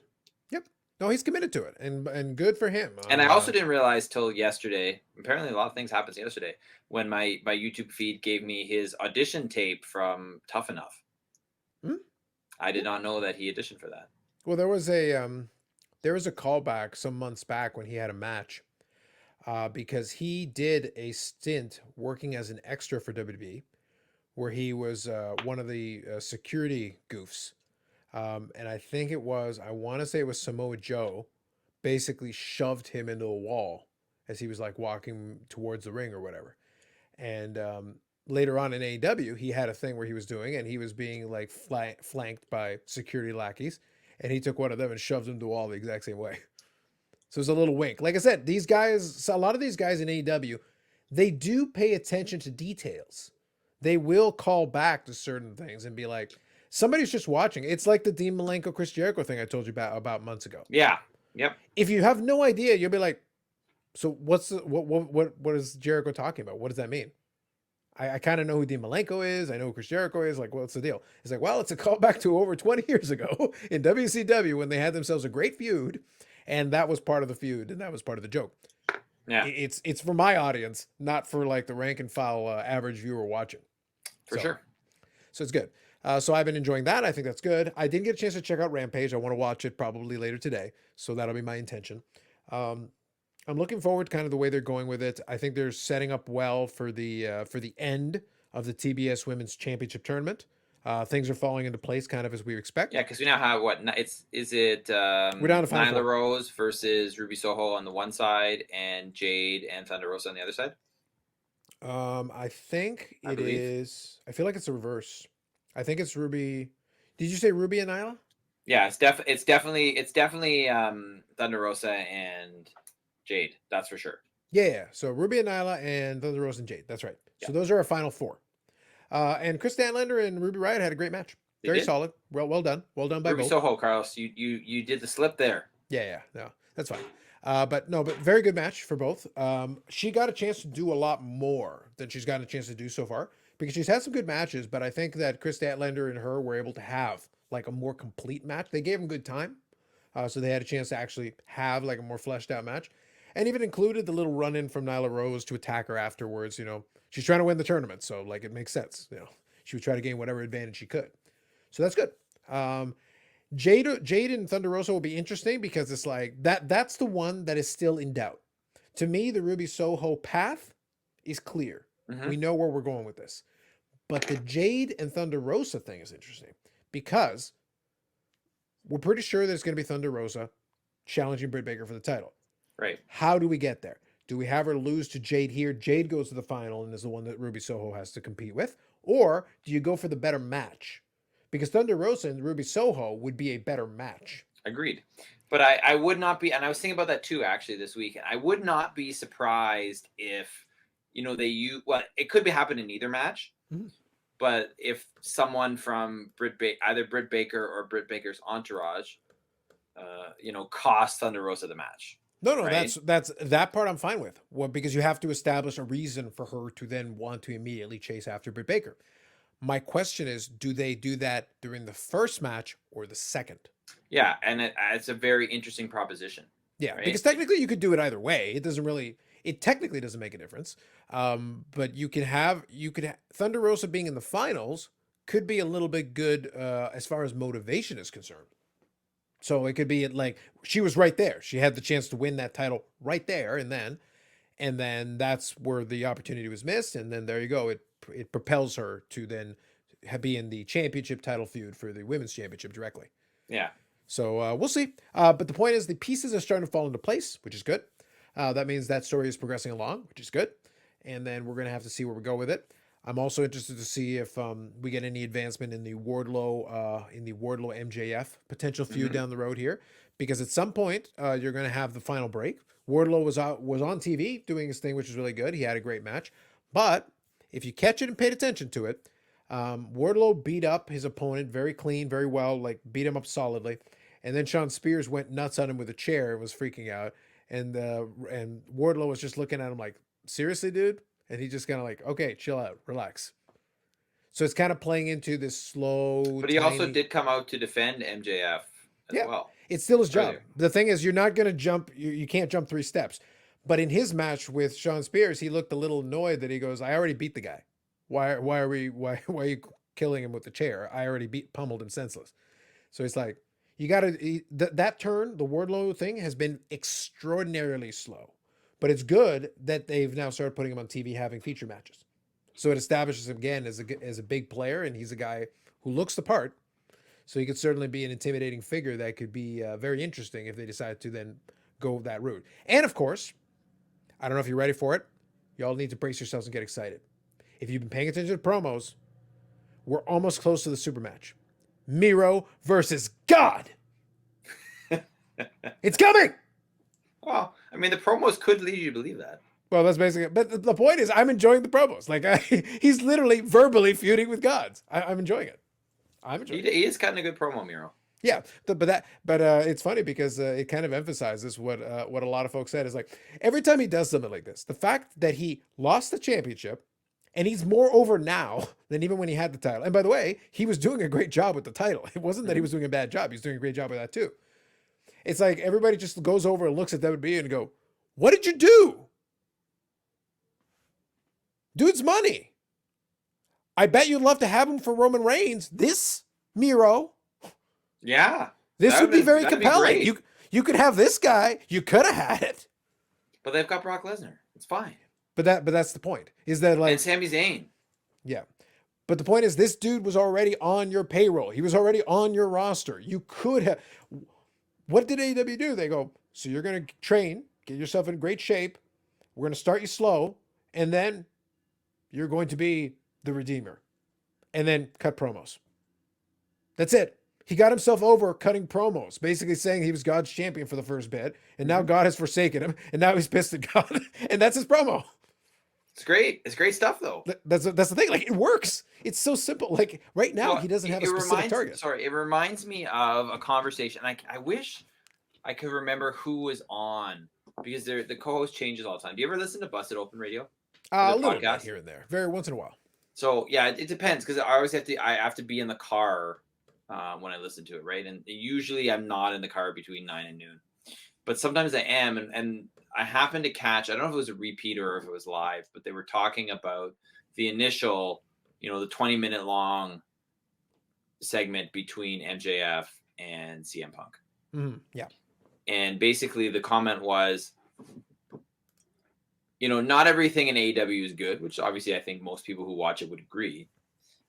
A: Yep. No, he's committed to it, and good for him.
B: And I also didn't realize till yesterday. Apparently, a lot of things happened yesterday when my YouTube feed gave me his audition tape from Tough Enough.
A: Mhm.
B: I did not know that he auditioned for that.
A: Well, there was a callback some months back when he had a match, because he did a stint working as an extra for WWE, where he was one of the security goofs. And I want to say it was Samoa Joe, basically shoved him into the wall as he was like walking towards the ring or whatever. And later on in AEW, he had a thing where he was doing, and he was being like flanked by security lackeys, and he took one of them and shoved him to the wall the exact same way. So it's a little wink. Like I said, these guys, a lot of these guys in AEW, they do pay attention to details. They will call back to certain things and be like, somebody's just watching. It's like the Dean Malenko Chris Jericho thing I told you about months ago.
B: Yeah. Yep.
A: If you have no idea, you'll be like, so what is Jericho talking about? What does that mean? I kind of know who Dean Malenko is. I know who Chris Jericho is. Like, what's the deal? It's like, well, it's a callback to over 20 years ago in WCW when they had themselves a great feud, and that was part of the feud, and that was part of the joke.
B: Yeah.
A: It's for my audience, not for like the rank and file average viewer watching.
B: For sure.
A: So it's good. So I've been enjoying that. I think that's good. I didn't get a chance to check out Rampage. I want to watch it probably later today. So that'll be my intention. I'm looking forward to kind of the way they're going with it. I think they're setting up well for the end of the TBS Women's Championship tournament. Things are falling into place kind of as we expect.
B: Yeah, because we now have is it
A: We're down to Final
B: Nyla
A: Four.
B: Rose versus Ruby Soho on the one side and Jade and Thunder Rosa on the other side?
A: I think
B: I
A: it
B: believe.
A: is. I feel like it's the reverse. I think it's Ruby. Did you say Ruby and Nyla?
B: Yeah, it's definitely Thunder Rosa and Jade. That's for sure.
A: Yeah. So Ruby and Nyla and Thunder Rose and Jade. That's right. So
B: Yeah.
A: those are our final four. And Chris Stanlander and Ruby Riott had a great match.
B: They
A: Very
B: did.
A: solid. Well done. Well done by
B: Ruby
A: both.
B: Soho, Carlos, you did the slip there.
A: Yeah. No, that's fine. But very good match for both. She got a chance to do a lot more than she's gotten a chance to do so far because she's had some good matches. But I think that Chris Statlander and her were able to have like a more complete match. They gave them good time, so they had a chance to actually have like a more fleshed out match, and even included the little run in from Nyla Rose to attack her afterwards. She's trying to win the tournament, so like it makes sense. She would try to gain whatever advantage she could. So that's good. Jade and Thunder Rosa will be interesting because it's like that's the one that is still in doubt. To me, the Ruby Soho path is clear.
B: Mhm.
A: We know where we're going with this. But the Jade and Thunder Rosa thing is interesting because we're pretty sure that it's going to be Thunder Rosa challenging Britt Baker for the title.
B: Right.
A: How do we get there? Do we have her lose to Jade here? Jade goes to the final and is the one that Ruby Soho has to compete with. Or do you go for the better match? Because Thunder Rosa and Ruby Soho would be a better match.
B: Agreed. But I would not be, and I was thinking about that too actually this week. And I would not be surprised if, they use, well, it could be happen in either match.
A: Mhm.
B: But if someone from either Britt Baker or Britt Baker's entourage, cost Thunder Rosa the match.
A: No,
B: Right?
A: that's that part I'm fine with. Well, because you have to establish a reason for her to then want to immediately chase after Britt Baker. My question is, do they do that during the first match or the second?
B: Yeah, and it's a very interesting proposition.
A: Yeah,
B: Right?
A: because technically you could do it either way. It technically doesn't make a difference. But Thunder Rosa being in the finals could be a little bit good as far as motivation is concerned. So it could be like she was right there. She had the chance to win that title right there, and then that's where the opportunity was missed. And then there you go. It propels her to then be in the championship title feud for the women's championship directly.
B: Yeah.
A: So we'll see. But the point is, the pieces are starting to fall into place, which is good. That means that story is progressing along, which is good. And then we're going to have to see where we go with it. I'm also interested to see if we get any advancement in the Wardlow MJF potential feud down the road here, because at some point you're going to have the final break. Wardlow was on TV doing his thing, which is really good. He had a great match, but if you catch it and paid attention to it, Wardlow beat up his opponent very clean, very well, like beat him up solidly, and then Shawn Spears went nuts on him with a chair and was freaking out, and Wardlow was just looking at him like, seriously, dude. And he just kind of like, okay, chill out, relax. So it's kind of playing into this slow.
B: But he also did come out to defend MJF as well.
A: It's still his job.
B: Earlier.
A: The thing is, you're not going to jump. You can't jump 3 steps. But in his match with Shawn Spears, he looked a little annoyed that he goes, "I already beat the guy. Why are you killing him with the chair? I already pummeled him senseless." So it's like, you got to that turn. The Wardlow thing has been extraordinarily slow. But it's good that they've now started putting him on TV having feature matches. So it establishes him again as a big player, and he's a guy who looks the part. So he could certainly be an intimidating figure that could be very interesting if they decide to then go that route. And of course, I don't know if you're ready for it. Y'all need to brace yourselves and get excited. If you've been paying attention to promos, we're almost close to the super match. Miro versus God. It's coming!
B: Well, I mean, the promos could lead you to believe that.
A: Well, that's basically it. But the point is, I'm enjoying the promos. Like, he's literally verbally feuding with gods. I'm enjoying it.
B: He is cutting a good promo, Miro.
A: Yeah, but it's funny because it kind of emphasizes what a lot of folks said is like, every time he does something like this, the fact that he lost the championship and he's more over now than even when he had the title. And by the way, he was doing a great job with the title. It wasn't that he was doing a bad job. He was doing a great job with that too. It's like everybody just goes over and looks at WWE and go, "What did you do? Dude's money. I bet you'd love to have him for Roman Reigns. This Miro.
B: Yeah.
A: This would be very compelling. You could have this guy. You could have had it.
B: But they've got Brock Lesnar. It's fine.
A: But that's the point. Is that like,
B: and Sami Zayn.
A: Yeah. But the point is, this dude was already on your payroll. He was already on your roster. You could have. What did AEW do? They go, so you're going to train, get yourself in great shape. We're going to start you slow, and then you're going to be the Redeemer. And then cut promos. That's it. He got himself over cutting promos, basically saying he was God's champion for the first bit, and now God has forsaken him, and now he's pissed at God, and that's his promo.
B: It's great. It's great stuff, though.
A: That's the thing. Like, it works. It's so simple. Like, right now, he doesn't have a specific target.
B: Sorry, it reminds me of a conversation. I wish I could remember who was on, because the co-host changes all the time. Do you ever listen to Busted Open Radio?
A: A little bit here and there, very once in a while.
B: So yeah, it depends, because I always have to be in the car when I listen to it, right? And usually I'm not in the car between 9 and noon, but sometimes I am, and I happened to catch, I don't know if it was a repeat or if it was live, but they were talking about the initial, the 20-minute long segment between MJF and CM Punk.
A: Mm-hmm. Yeah.
B: And basically the comment was, not everything in AEW is good, which obviously I think most people who watch it would agree.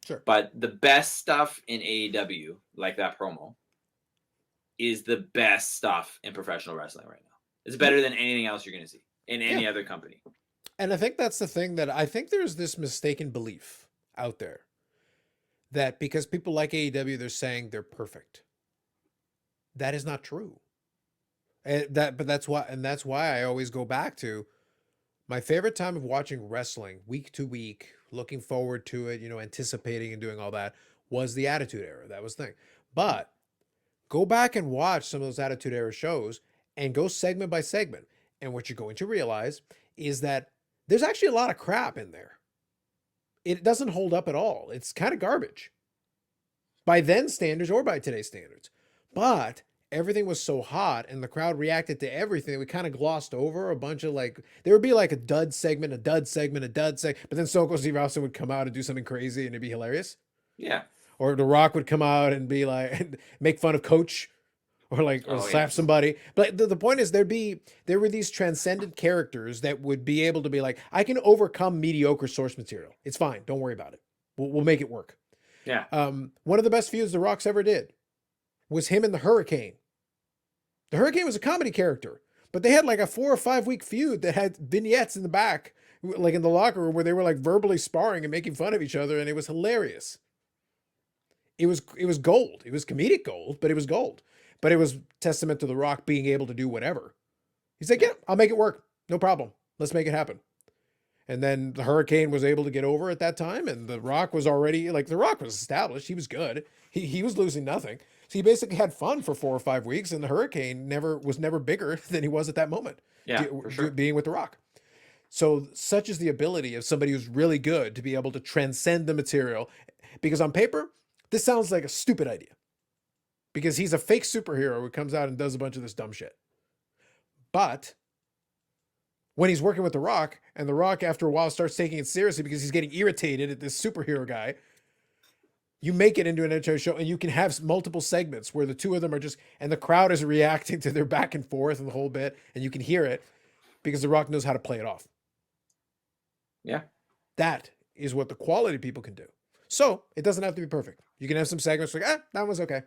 A: Sure.
B: But the best stuff in AEW, like that promo, is the best stuff in professional wrestling right now. It's better than anything else you're going to see in any other company.
A: And I think that's the thing, that I think there's this mistaken belief out there that because people like AEW, they're saying they're perfect. That is not true. But that's why I always go back to my favorite time of watching wrestling week to week, looking forward to it, anticipating and doing all that was the Attitude Era. That was the thing. But go back and watch some of those Attitude Era shows and go segment by segment. And what you're going to realize is that there's actually a lot of crap in there. It doesn't hold up at all. It's kind of garbage by then standards or by today's standards. But everything was so hot and the crowd reacted to everything. We kind of glossed over a bunch of there would be like a dud segment, a dud segment, a dud segment. But then Stone Cold Steve Austin would come out and do something crazy and it'd be hilarious.
B: Yeah.
A: Or The Rock would come out and be like, make fun of Coach or slap somebody. But the point is there were these transcendent characters that would be able to be like, I can overcome mediocre source material. It's fine. Don't worry about it. We'll make it work.
B: Yeah.
A: One of the best feuds The Rock's ever did was him and the Hurricane. The Hurricane was a comedy character, but they had like a 4 or 5 week feud that had vignettes in the back, like in the locker room where they were like verbally sparring and making fun of each other. And it was hilarious. It was gold. It was comedic gold, but it was gold. But it was testament to The Rock being able to do whatever. He's like, yeah, I'll make it work. No problem. Let's make it happen. And then the Hurricane was able to get over at that time. And The Rock was already The Rock was established. He was good. He was losing nothing. So he basically had fun for 4 or 5 weeks. And the Hurricane was never bigger than he was at that moment.
B: Yeah, for sure.
A: Being with The Rock. So such is the ability of somebody who's really good to be able to transcend the material. Because on paper, this sounds like a stupid idea. Because he's a fake superhero who comes out and does a bunch of this dumb shit. But when he's working with The Rock, and The Rock after a while starts taking it seriously because he's getting irritated at this superhero guy, you make it into an entertainment show and you can have multiple segments where the two of them are and the crowd is reacting to their back and forth and the whole bit, and you can hear it because The Rock knows how to play it off.
B: Yeah.
A: That is what the quality people can do. So it doesn't have to be perfect. You can have some segments that was okay.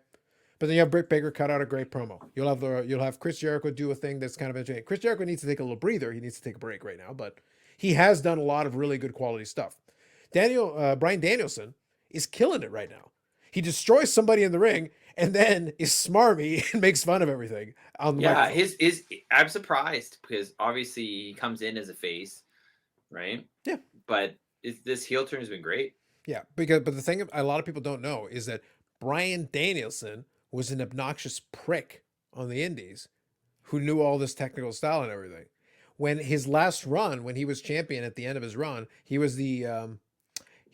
A: But then you have Britt Baker cut out a great promo. You'll have Chris Jericho do a thing that's kind of entertaining. Chris Jericho needs to take a little breather. He needs to take a break right now, but he has done a lot of really good quality stuff. Bryan Danielson is killing it right now. He destroys somebody in the ring and then is smarmy and makes fun of everything on the microphone.
B: I'm surprised because obviously he comes in as a face, right?
A: Yeah.
B: But this heel turn has been great.
A: Yeah, but the thing a lot of people don't know is that Bryan Danielson was an obnoxious prick on the indies who knew all this technical style and everything. When his last run, when he was champion at the end of his run, he was the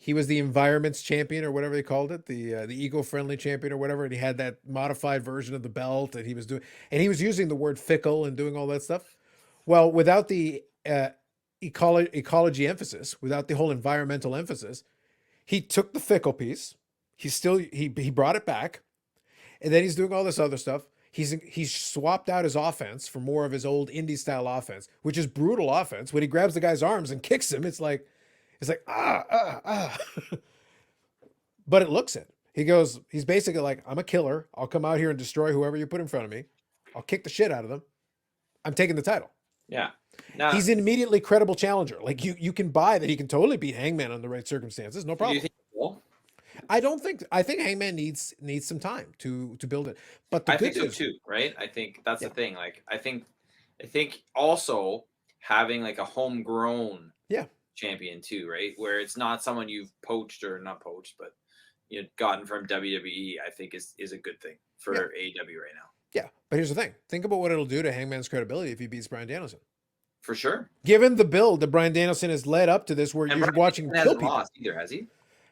A: environment's champion or whatever they called it, the eco-friendly champion or whatever. And he had that modified version of the belt and he was using the word fickle and doing all that stuff. Well, without the ecology emphasis, without the whole environmental emphasis, he took the fickle piece. He brought it back. And then he's doing all this other stuff. He's swapped out his offense for more of his old indie style offense, which is brutal offense. When he grabs the guy's arms and kicks him, it's like ah. But it looks it. He's basically like, I'm a killer. I'll come out here and destroy whoever you put in front of me. I'll kick the shit out of them. I'm taking the title.
B: Yeah.
A: No. He's an immediately credible challenger. Like you can buy that he can totally beat Hangman under the right circumstances. No problem. I think Hangman needs some time to build it. But I think so
B: too, right? I think that's the thing. Like I think also having like a homegrown champion too, right? Where it's not someone you've poached or not poached, but gotten from WWE, I think is a good thing for AEW right now.
A: Yeah. But here's the thing. Think about what it'll do to Hangman's credibility if he beats Bryan Danielson.
B: For sure.
A: Given the build that Bryan Danielson has led up to this where you're watching him kill people.
B: Lost either, has he?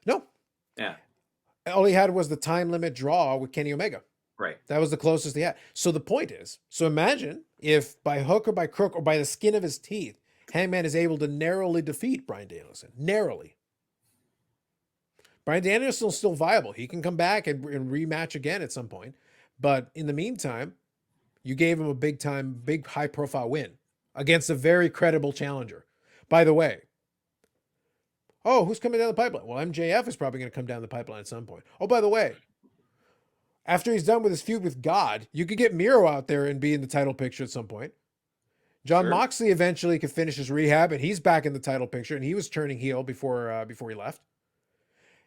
A: No.
B: Yeah.
A: All he had was the time limit draw with Kenny Omega.
B: Right.
A: That was the closest he had. So the point is, imagine if by hook or by crook or by the skin of his teeth, Hangman is able to narrowly defeat Bryan Danielson. Narrowly. Bryan Danielson is still viable. He can come back and rematch again at some point. But in the meantime, you gave him a big high profile win against a very credible challenger. By the way, who's coming down the pipeline? Well, MJF is probably going to come down the pipeline at some point. Oh, by the way, after he's done with his feud with God, you could get Miro out there and be in the title picture at some point. John Moxley eventually could finish his rehab, and he's back in the title picture, and he was turning heel before he left.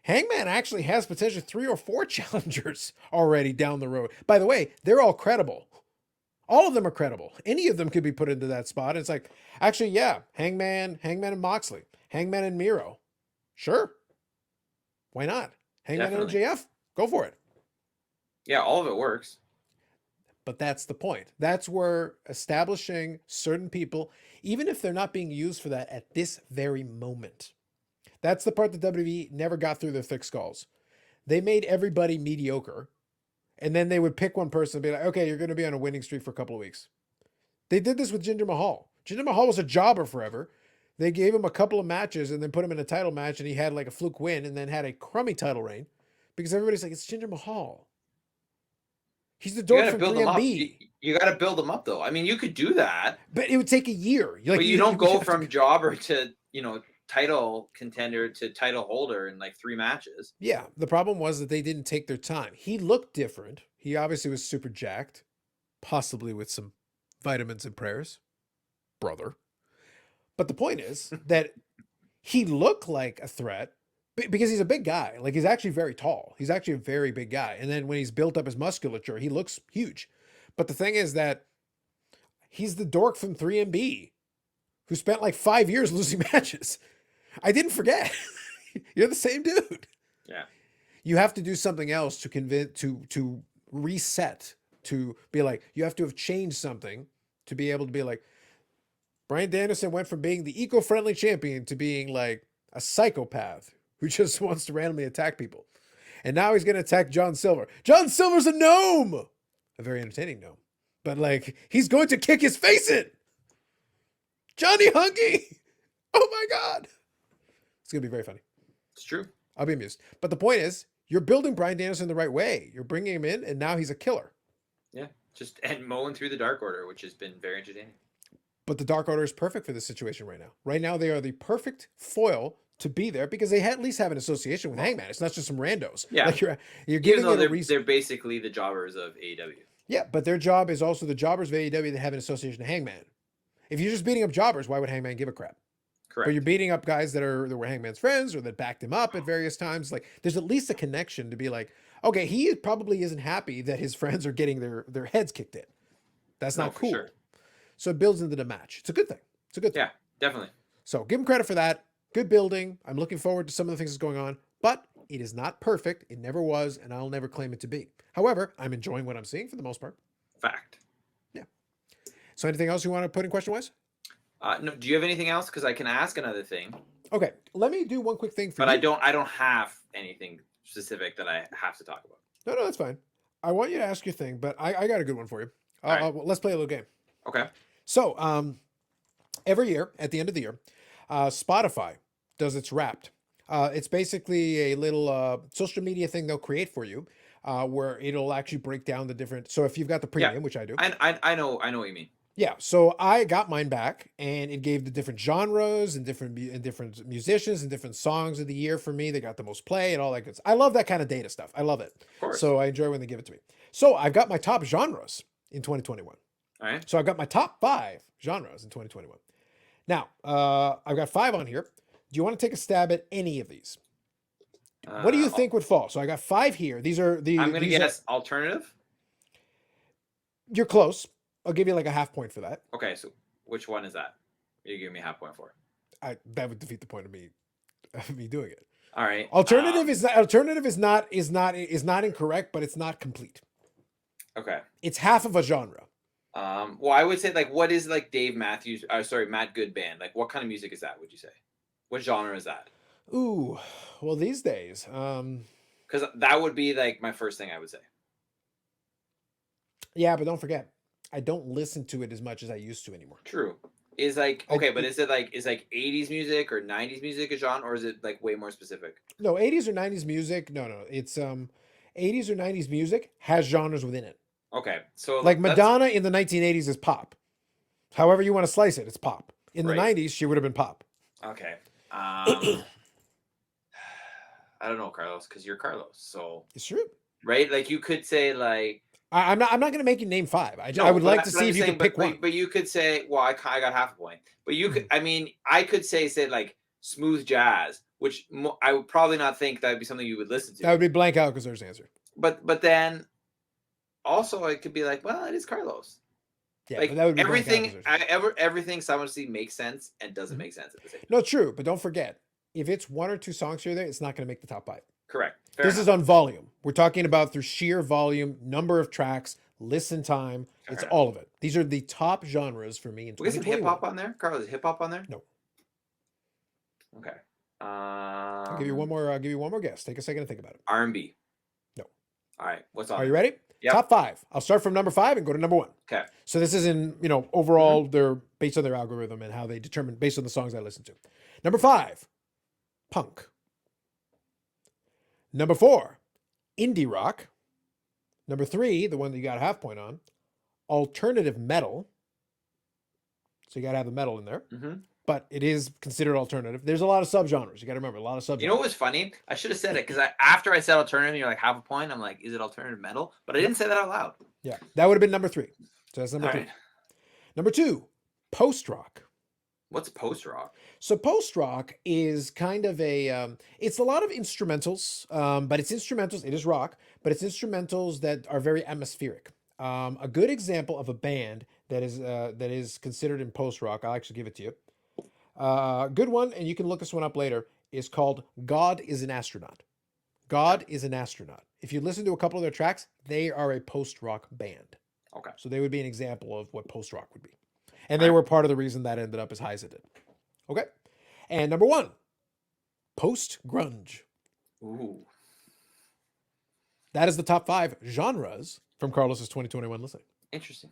A: Hangman actually has potentially 3 or 4 challengers already down the road. By the way, they're all credible. All of them are credible. Any of them could be put into that spot. It's like, actually, yeah, Hangman and Moxley, Hangman and Miro. Sure. Why not? Hangman and
B: Definitely.
A: MJF. Go for it.
B: Yeah, all of it works.
A: But that's the point. That's where establishing certain people, even if they're not being used for that at this very moment, that's the part that WWE never got through their thick skulls. They made everybody mediocre, and then they would pick one person and be like, okay, you're going to be on a winning streak for a couple of weeks. They did this with Jinder Mahal. Jinder Mahal was a jobber forever. They gave him a couple of matches and then put him in a title match, and he had like a fluke win and then had a crummy title reign because everybody's like, it's Jinder Mahal. He's the
B: You
A: dork
B: got to
A: from
B: build them up.
A: 3MB.
B: You got to build them up, though. I mean, you could do that,
A: But it would take a year. Like,
B: but you don't go from jobber to, title contender to title holder in like 3 matches.
A: Yeah, the problem was that they didn't take their time. He looked different. He obviously was super jacked, possibly with some vitamins and prayers, brother. But the point is that he looked like a threat because he's a big guy. Like, he's actually very tall. He's actually a very big guy. And then when he's built up his musculature, he looks huge. But the thing is that he's the dork from 3MB who spent like 5 years losing matches. I didn't forget. You're the same dude.
B: Yeah.
A: You have to do something else to convince, to reset, to be like, you have to have changed something to be able to be like, Bryan Danielson went from being the eco-friendly champion to being like a psychopath who just wants to randomly attack people. And now he's going to attack John Silver. John Silver's a gnome. A very entertaining gnome. But like, he's going to kick his face in. Johnny Hunky. Oh my God. It's going to be very funny.
B: It's true.
A: I'll be amused. But the point is, you're building Bryan Danielson the right way. You're bringing him in, and now he's a killer.
B: Yeah. And mowing through the Dark Order, which has been very entertaining.
A: But the Dark Order is perfect for this situation right now. Right now, they are the perfect foil to be there because they at least have an association with Hangman. It's not just some randos.
B: Yeah.
A: Like you're
B: Even
A: giving
B: though
A: it a reason.
B: they're basically the jobbers of AEW.
A: Yeah, but their job is also the jobbers of AEW that have an association to Hangman. If you're just beating up jobbers, why would Hangman give a crap?
B: Correct.
A: But you're beating up guys that were Hangman's friends or that backed him up at various times. Like, there's at least a connection to be like, okay, he probably isn't happy that his friends are getting their heads kicked in. That's not cool.
B: Sure.
A: So it builds into the match. It's a good thing. It's a good thing.
B: Yeah, definitely.
A: So give him credit for that. Good building. I'm looking forward to some of the things that's going on, but it is not perfect. It never was, and I'll never claim it to be. However, I'm enjoying what I'm seeing for the most part.
B: Fact.
A: Yeah. So anything else you want to put in question-wise?
B: No. Do you have anything else? Because I can ask another thing.
A: Okay. Let me do one quick thing for you.
B: But I don't have anything specific that I have to talk about.
A: No, that's fine. I want you to ask your thing, but I got a good one for you.
B: Right.
A: Let's play a little game.
B: Okay.
A: So, every year, at the end of the year, Spotify does its Wrapped. It's basically a little social media thing they'll create for you, where it'll actually break down the different. So if you've got the premium, which I do,
B: I know what you mean.
A: yeah. So I got mine back, and it gave the different genres and different musicians and different songs of the year for me. They got the most play and all that good stuff. I love that kind of data stuff. I love it.
B: Of course.
A: So I enjoy when they give it to me. So I've got my top genres in 2021.
B: All right.
A: So I've got my top 5 genres in 2021. Now, I've got 5 on here. Do you want to take a stab at any of these? What do you think would fall? So I got 5 here. These are the.
B: I'm going to guess alternative.
A: You're close. I'll give you like a half point for that.
B: Okay, so which one is that? You give me a half point for.
A: That would defeat the point of me doing it.
B: All right.
A: Alternative is not incorrect, but it's not complete.
B: Okay.
A: It's half of a genre.
B: Well, I would say like what is like Matt Good band? Like what kind of music is that? Would you say? What genre is that?
A: Ooh, well these days,
B: because that would be like my first thing I would say.
A: Yeah, but don't forget, I don't listen to it as much as I used to anymore.
B: True. Is like okay, but is it like 80s music or 90s music a genre, or is it like way more specific?
A: No, 80s or 90s music. No, it's 80s or 90s music has genres within it.
B: Okay, so
A: like Madonna in the 1980s is pop. However you want to slice it, it's pop. In the 90s, she would have been pop.
B: Okay. I don't know, Carlos, because you're Carlos. So
A: it's true,
B: right? Like you could say like.
A: I'm not going to make you name 5. I would like to see if you could pick one.
B: But you could say, well, I got half a point. But you could, I mean, I could say like smooth jazz which I would probably not think that would be something you would listen to.
A: That would be blank out because there's the answer.
B: But then also it could be like, well, it is Carlos.
A: Yeah,
B: Like
A: but that would be
B: everything simultaneously makes sense and doesn't make sense at the same time.
A: No, true, but don't forget, if it's 1 or 2 songs here or there, it's not going to make the top 5.
B: Correct.
A: This is on volume. We're talking about through sheer volume, number of tracks, listen time. It's all of it. These are the top genres for me in 2021.
B: We get some hip hop on there. Carlos, is hip hop on there?
A: No.
B: Okay.
A: I'll give you one more. I'll give you one more guess. Take a second to think about it.
B: R&B.
A: No.
B: All right. What's on?
A: Are you ready?
B: Yep.
A: Top 5. I'll start from number 5 and go to number 1.
B: Okay.
A: So this is in, overall, they're based on their algorithm and how they determine based on the songs I listen to. Number 5, punk. Number 4, indie rock. Number 3, the one that you got a half point on, alternative metal. So you got to have the metal in there. But it is considered alternative. There's a lot of subgenres. You got to remember, a lot of subgenres.
B: You know what was funny? I should have said it because after I said alternative, you're like half a point. I'm like, is it alternative metal? But I didn't say that out loud.
A: Yeah, that would have been number 3. So that's number 3.
B: Right.
A: Number 2, post rock.
B: What's post rock?
A: So post rock is kind of it's a lot of instrumentals, but it's instrumentals. It is rock, but it's instrumentals that are very atmospheric. A good example of a band that is considered in post rock, I'll actually give it to you. Good one, and you can look this one up later, is called God is an Astronaut. God is an Astronaut. If you listen to a couple of their tracks, they are a post-rock band.
B: Okay.
A: So they would be an example of what post-rock would be. And they were part of the reason that ended up as high as it did. Okay. And number 1, post-grunge.
B: Ooh.
A: That is the top 5 genres from Carlos's 2021 listening.
B: Interesting.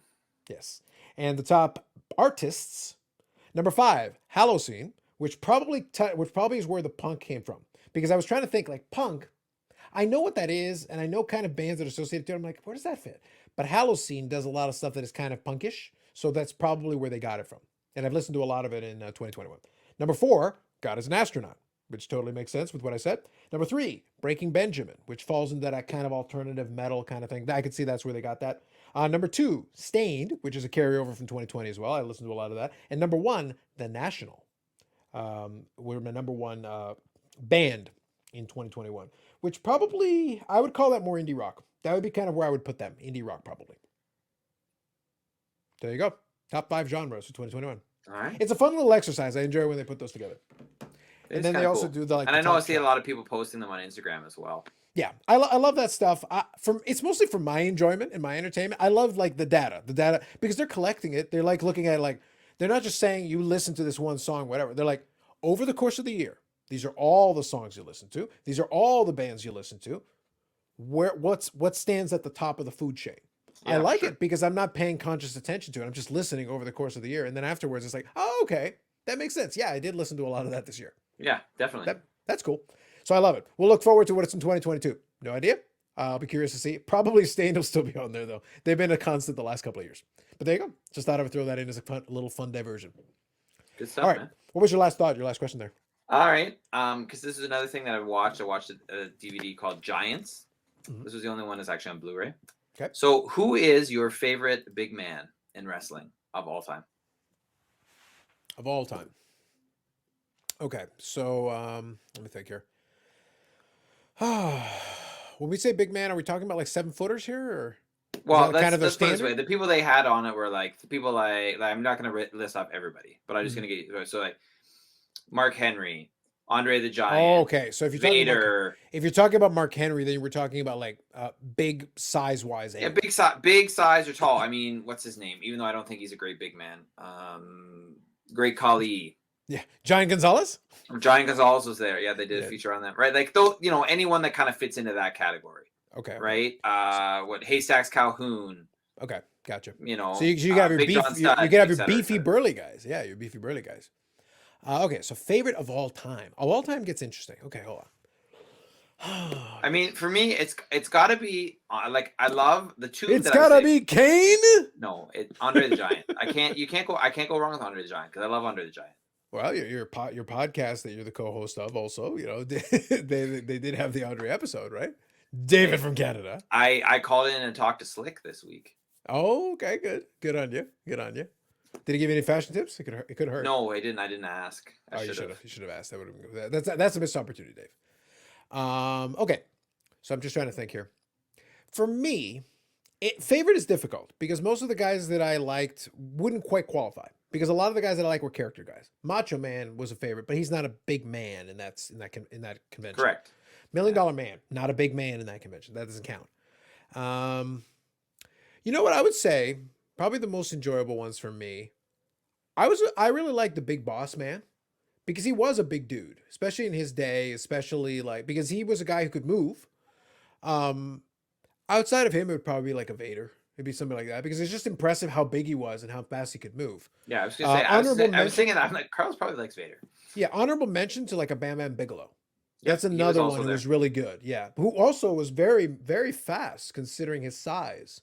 A: Yes. And the top artists, number 5, Halocene, which probably is where the punk came from. Because I was trying to think, like, punk, I know what that is, and I know kind of bands that are associated to it. I'm like, where does that fit? But Halocene does a lot of stuff that is kind of punkish, so that's probably where they got it from. And I've listened to a lot of it in 2021. Number 4, God is an Astronaut, which totally makes sense with what I said. Number 3, Breaking Benjamin, which falls into that kind of alternative metal kind of thing. I could see that's where they got that. Number 2, Stained, which is a carryover from 2020 as well. I listened to a lot of that. And number 1, The National. We're my number 1 band in 2021, which probably, I would call that more indie rock. That would be kind of where I would put them. Indie rock, probably. There you go. Top 5 genres for 2021.
B: All right.
A: It's a fun little exercise. I enjoy when they put those together. And then they also do the
B: and I know I see a lot of people posting them on Instagram as well.
A: Yeah, I love that stuff. It's mostly for my enjoyment and my entertainment. I love like the data because they're collecting it. They're like looking at it like they're not just saying you listen to this one song, whatever. They're like over the course of the year, these are all the songs you listen to. These are all the bands you listen to. What stands at the top of the food chain? Yeah, I like it because I'm not paying conscious attention to it. I'm just listening over the course of the year, and then afterwards it's like, oh, okay, that makes sense. Yeah, I did listen to a lot of that this year.
B: Yeah, definitely.
A: That's cool. So I love it. We'll look forward to what it's in 2022. No idea. I'll be curious to see. Probably Stained will still be on there, though. They've been a constant the last couple of years. But there you go. Just thought I would throw that in as a little fun diversion.
B: Good stuff,
A: all right,
B: man.
A: What was your last thought, your last question there?
B: All right. Because this is another thing that I watched. I watched a DVD called Giants. Mm-hmm. This was the only one that's actually on Blu-ray.
A: Okay.
B: So who is your favorite big man in wrestling of all time?
A: Of all time. Okay. So let me think here. When we say big man, are we talking about like 7-footers here, or?
B: Well, that's kind of the standard. The people they had on it were like the people like I'm not going to list off everybody, but I'm just going to get so like Mark Henry, Andre the Giant.
A: Oh, okay. So if you're
B: Vader,
A: if you're talking about Mark Henry, then we're talking about like big size wise.
B: Yeah, big size or tall. I mean, what's his name? Even though I don't think he's a great big man. Great Khali.
A: Yeah, Giant Gonzalez.
B: Giant Gonzalez was there. Yeah, they did a feature on that, right? Like though, anyone that kind of fits into that category.
A: Okay.
B: Right. What Haystacks Calhoun.
A: Okay, gotcha.
B: So
A: you got your you gotta have your beefy burly guys. Yeah, your beefy burly guys. Okay, so favorite of all time. Of all time gets interesting. Okay, hold on.
B: I mean, for me, it's got to be like I love the two.
A: It's gotta be Kane.
B: No, Andre the Giant. You can't go wrong with Andre the Giant because I love Andre the Giant.
A: Well, your podcast that you're the co-host of also, they did have the Andre episode, right? David from Canada.
B: I called in and talked to Slick this week.
A: Oh, okay, good on you. Did he give you any fashion tips? It could hurt.
B: No, I didn't. I didn't ask. I
A: Oh, you
B: should
A: should
B: have.
A: have. You should have asked. That would have been that's a missed opportunity, Dave. Okay. So I'm just trying to think here. For me, favorite is difficult because most of the guys that I liked wouldn't quite qualify because a lot of the guys that I like were character guys. Macho Man was a favorite, but he's not a big man, and that's in that convention.
B: Correct.
A: Million Dollar Man, not a big man in that convention. That doesn't count. You know what I would say? Probably the most enjoyable ones for me. I really like the Big Boss Man because he was a big dude, especially in his day, especially like because he was a guy who could move. Um, Outside of him, it would probably be like a Vader. It'd be something like that because it's just impressive how big he was and how fast he could move.
B: Yeah, I was gonna say. I was
A: Honorable
B: thinking that. I'm like, Carlos probably likes Vader.
A: Yeah, honorable mention to like a Bam Bam Bigelow.
B: Yep,
A: That's
B: he was
A: another
B: also
A: one who
B: there.
A: was really good. Yeah, who also was very, very fast considering his size.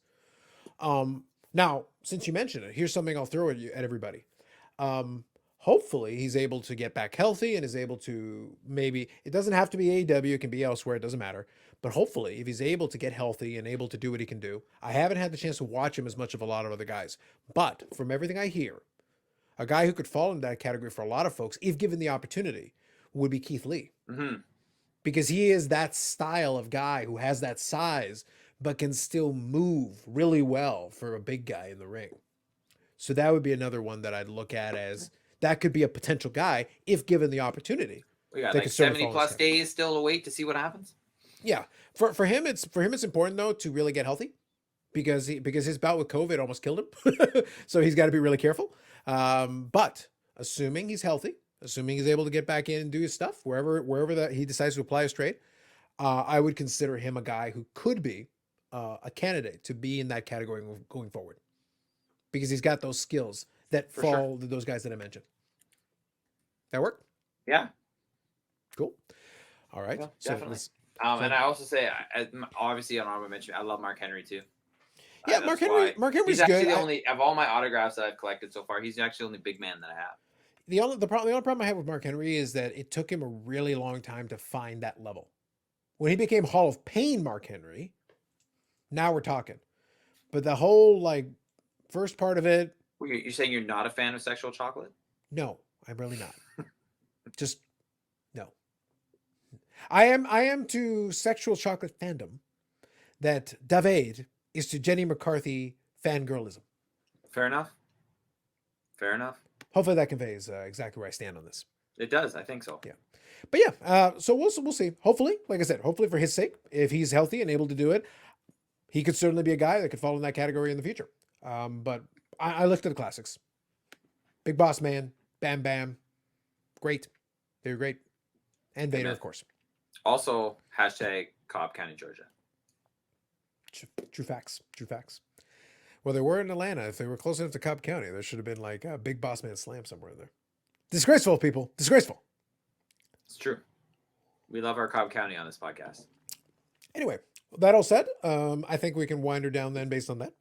A: Now, since you mentioned it, here's something I'll throw at you at everybody. Hopefully he's able to get back healthy and is able to maybe it doesn't have to be AEW, it can be elsewhere, it doesn't matter. But hopefully, if he's able to get healthy and able to do what he can do, I haven't had the chance to watch him as much of a lot of other guys. But from everything I hear, a guy who could fall in that category for a lot of folks, if given the opportunity, would be Keith Lee.
B: Mm-hmm.
A: Because he is that style of guy who has that size, but can still move really well for a big guy in the ring. So that would be another one that I'd look at as that could be a potential guy if given the opportunity.
B: We got
A: They
B: like
A: could sort of
B: 70
A: fall in
B: plus
A: this
B: days still to wait to see what happens.
A: Yeah, for him it's important though to really get healthy because his bout with COVID almost killed him, so he's got to be really careful. But assuming he's healthy, assuming he's able to get back in and do his stuff wherever that he decides to apply his trade, I would consider him a guy who could be a candidate to be in that category going forward because he's got those skills that
B: For
A: fall to those guys that I mentioned. That work?
B: Yeah,
A: Cool. All right.
B: yeah,
A: So
B: definitely.
A: let's-
B: And I also say, obviously, on honorable mention, I love Mark Henry too.
A: yeah,
B: That's
A: Mark Henry.
B: why
A: Mark
B: He's
A: Henry's
B: actually
A: good.
B: the only of all my autographs that I've collected so far. He's actually the only big man that I have.
A: The only problem I have with Mark Henry is that it took him a really long time to find that level. When he became Hall of Pain Mark Henry, now we're talking. But the whole like first part of it,
B: You're saying you're not a fan of sexual chocolate?
A: no, I'm really not. Just no. I am to sexual chocolate fandom that Davaid is to Jenny McCarthy fangirlism.
B: Fair enough. Fair enough.
A: Hopefully that conveys exactly where I stand on this.
B: It does. I think so.
A: Yeah. But yeah, so we'll see. Hopefully, like I said, hopefully for his sake, if he's healthy and able to do it, he could certainly be a guy that could fall in that category in the future. But I looked at the classics. Big Boss Man, Bam Bam, great. They were great. And Vader,
B: Amen.
A: of course.
B: Also, hashtag Cobb County, Georgia.
A: True facts. True facts. Well, they were in Atlanta. If they were close enough to Cobb County, there should have been like a Big Boss Man Slam somewhere in there. Disgraceful, people. Disgraceful.
B: It's true. We love our Cobb County on this podcast.
A: Anyway, that all said, I think we can wind her down then based on that.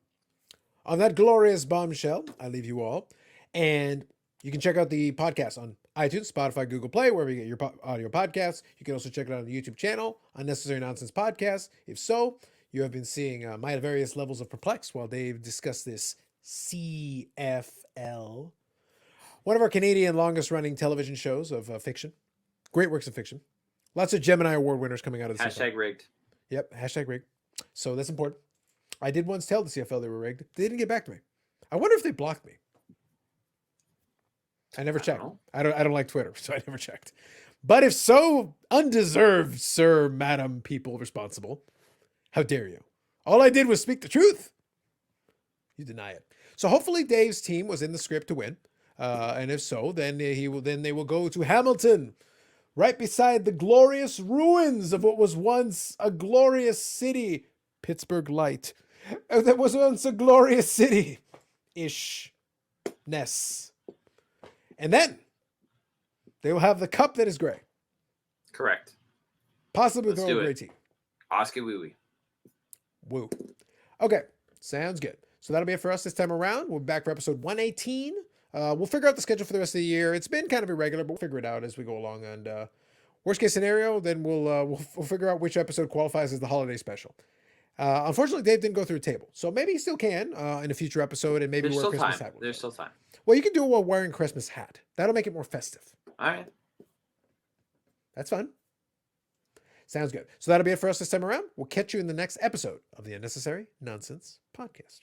A: On that glorious bombshell, I leave you all. And you can check out the podcast on iTunes, Spotify, Google Play, wherever you get your audio podcasts. You can also check it out on the YouTube channel, Unnecessary Nonsense Podcast. If so, you have been seeing my various levels of perplexed while Dave discussed this CFL, one of our Canadian longest running television shows of fiction. Great works of fiction. Lots of Gemini Award winners coming out of the CFL.
B: Hashtag rigged.
A: Yep, hashtag rigged. So that's important. I did once tell the CFL they were rigged. They didn't get back to me. I wonder if they blocked me. I never checked.
B: know.
A: I don't like Twitter, so I never checked. But if so, undeserved, sir, madam, people responsible. How dare you? All I did was speak the truth. You deny it. So hopefully Dave's team was in the script to win. And if so, then they will go to Hamilton, right beside the glorious ruins of what was once a glorious city, Pittsburgh Light. That was once a glorious city-ish ness. And then they will have the cup that is gray.
B: Correct.
A: Possibly
B: Let's
A: with
B: do
A: a
B: it.
A: gray tea.
B: Oscar wee wee.
A: Woo. Okay, sounds good. So that'll be it for us this time around. We'll be back for episode 118. We'll figure out the schedule for the rest of the year. It's been kind of irregular, but we'll figure it out as we go along. And worst case scenario, then we'll figure out which episode qualifies as the holiday special. Unfortunately, Dave didn't go through a table, so maybe he still can in a future episode, and maybe
B: There's
A: wear a
B: still
A: Christmas
B: time.
A: hat.
B: There's still time.
A: Well, you can do it while wearing a Christmas hat. That'll make it more festive.
B: All right.
A: That's fun. Sounds good. So that'll be it for us this time around. We'll catch you in the next episode of the Unnecessary Nonsense Podcast.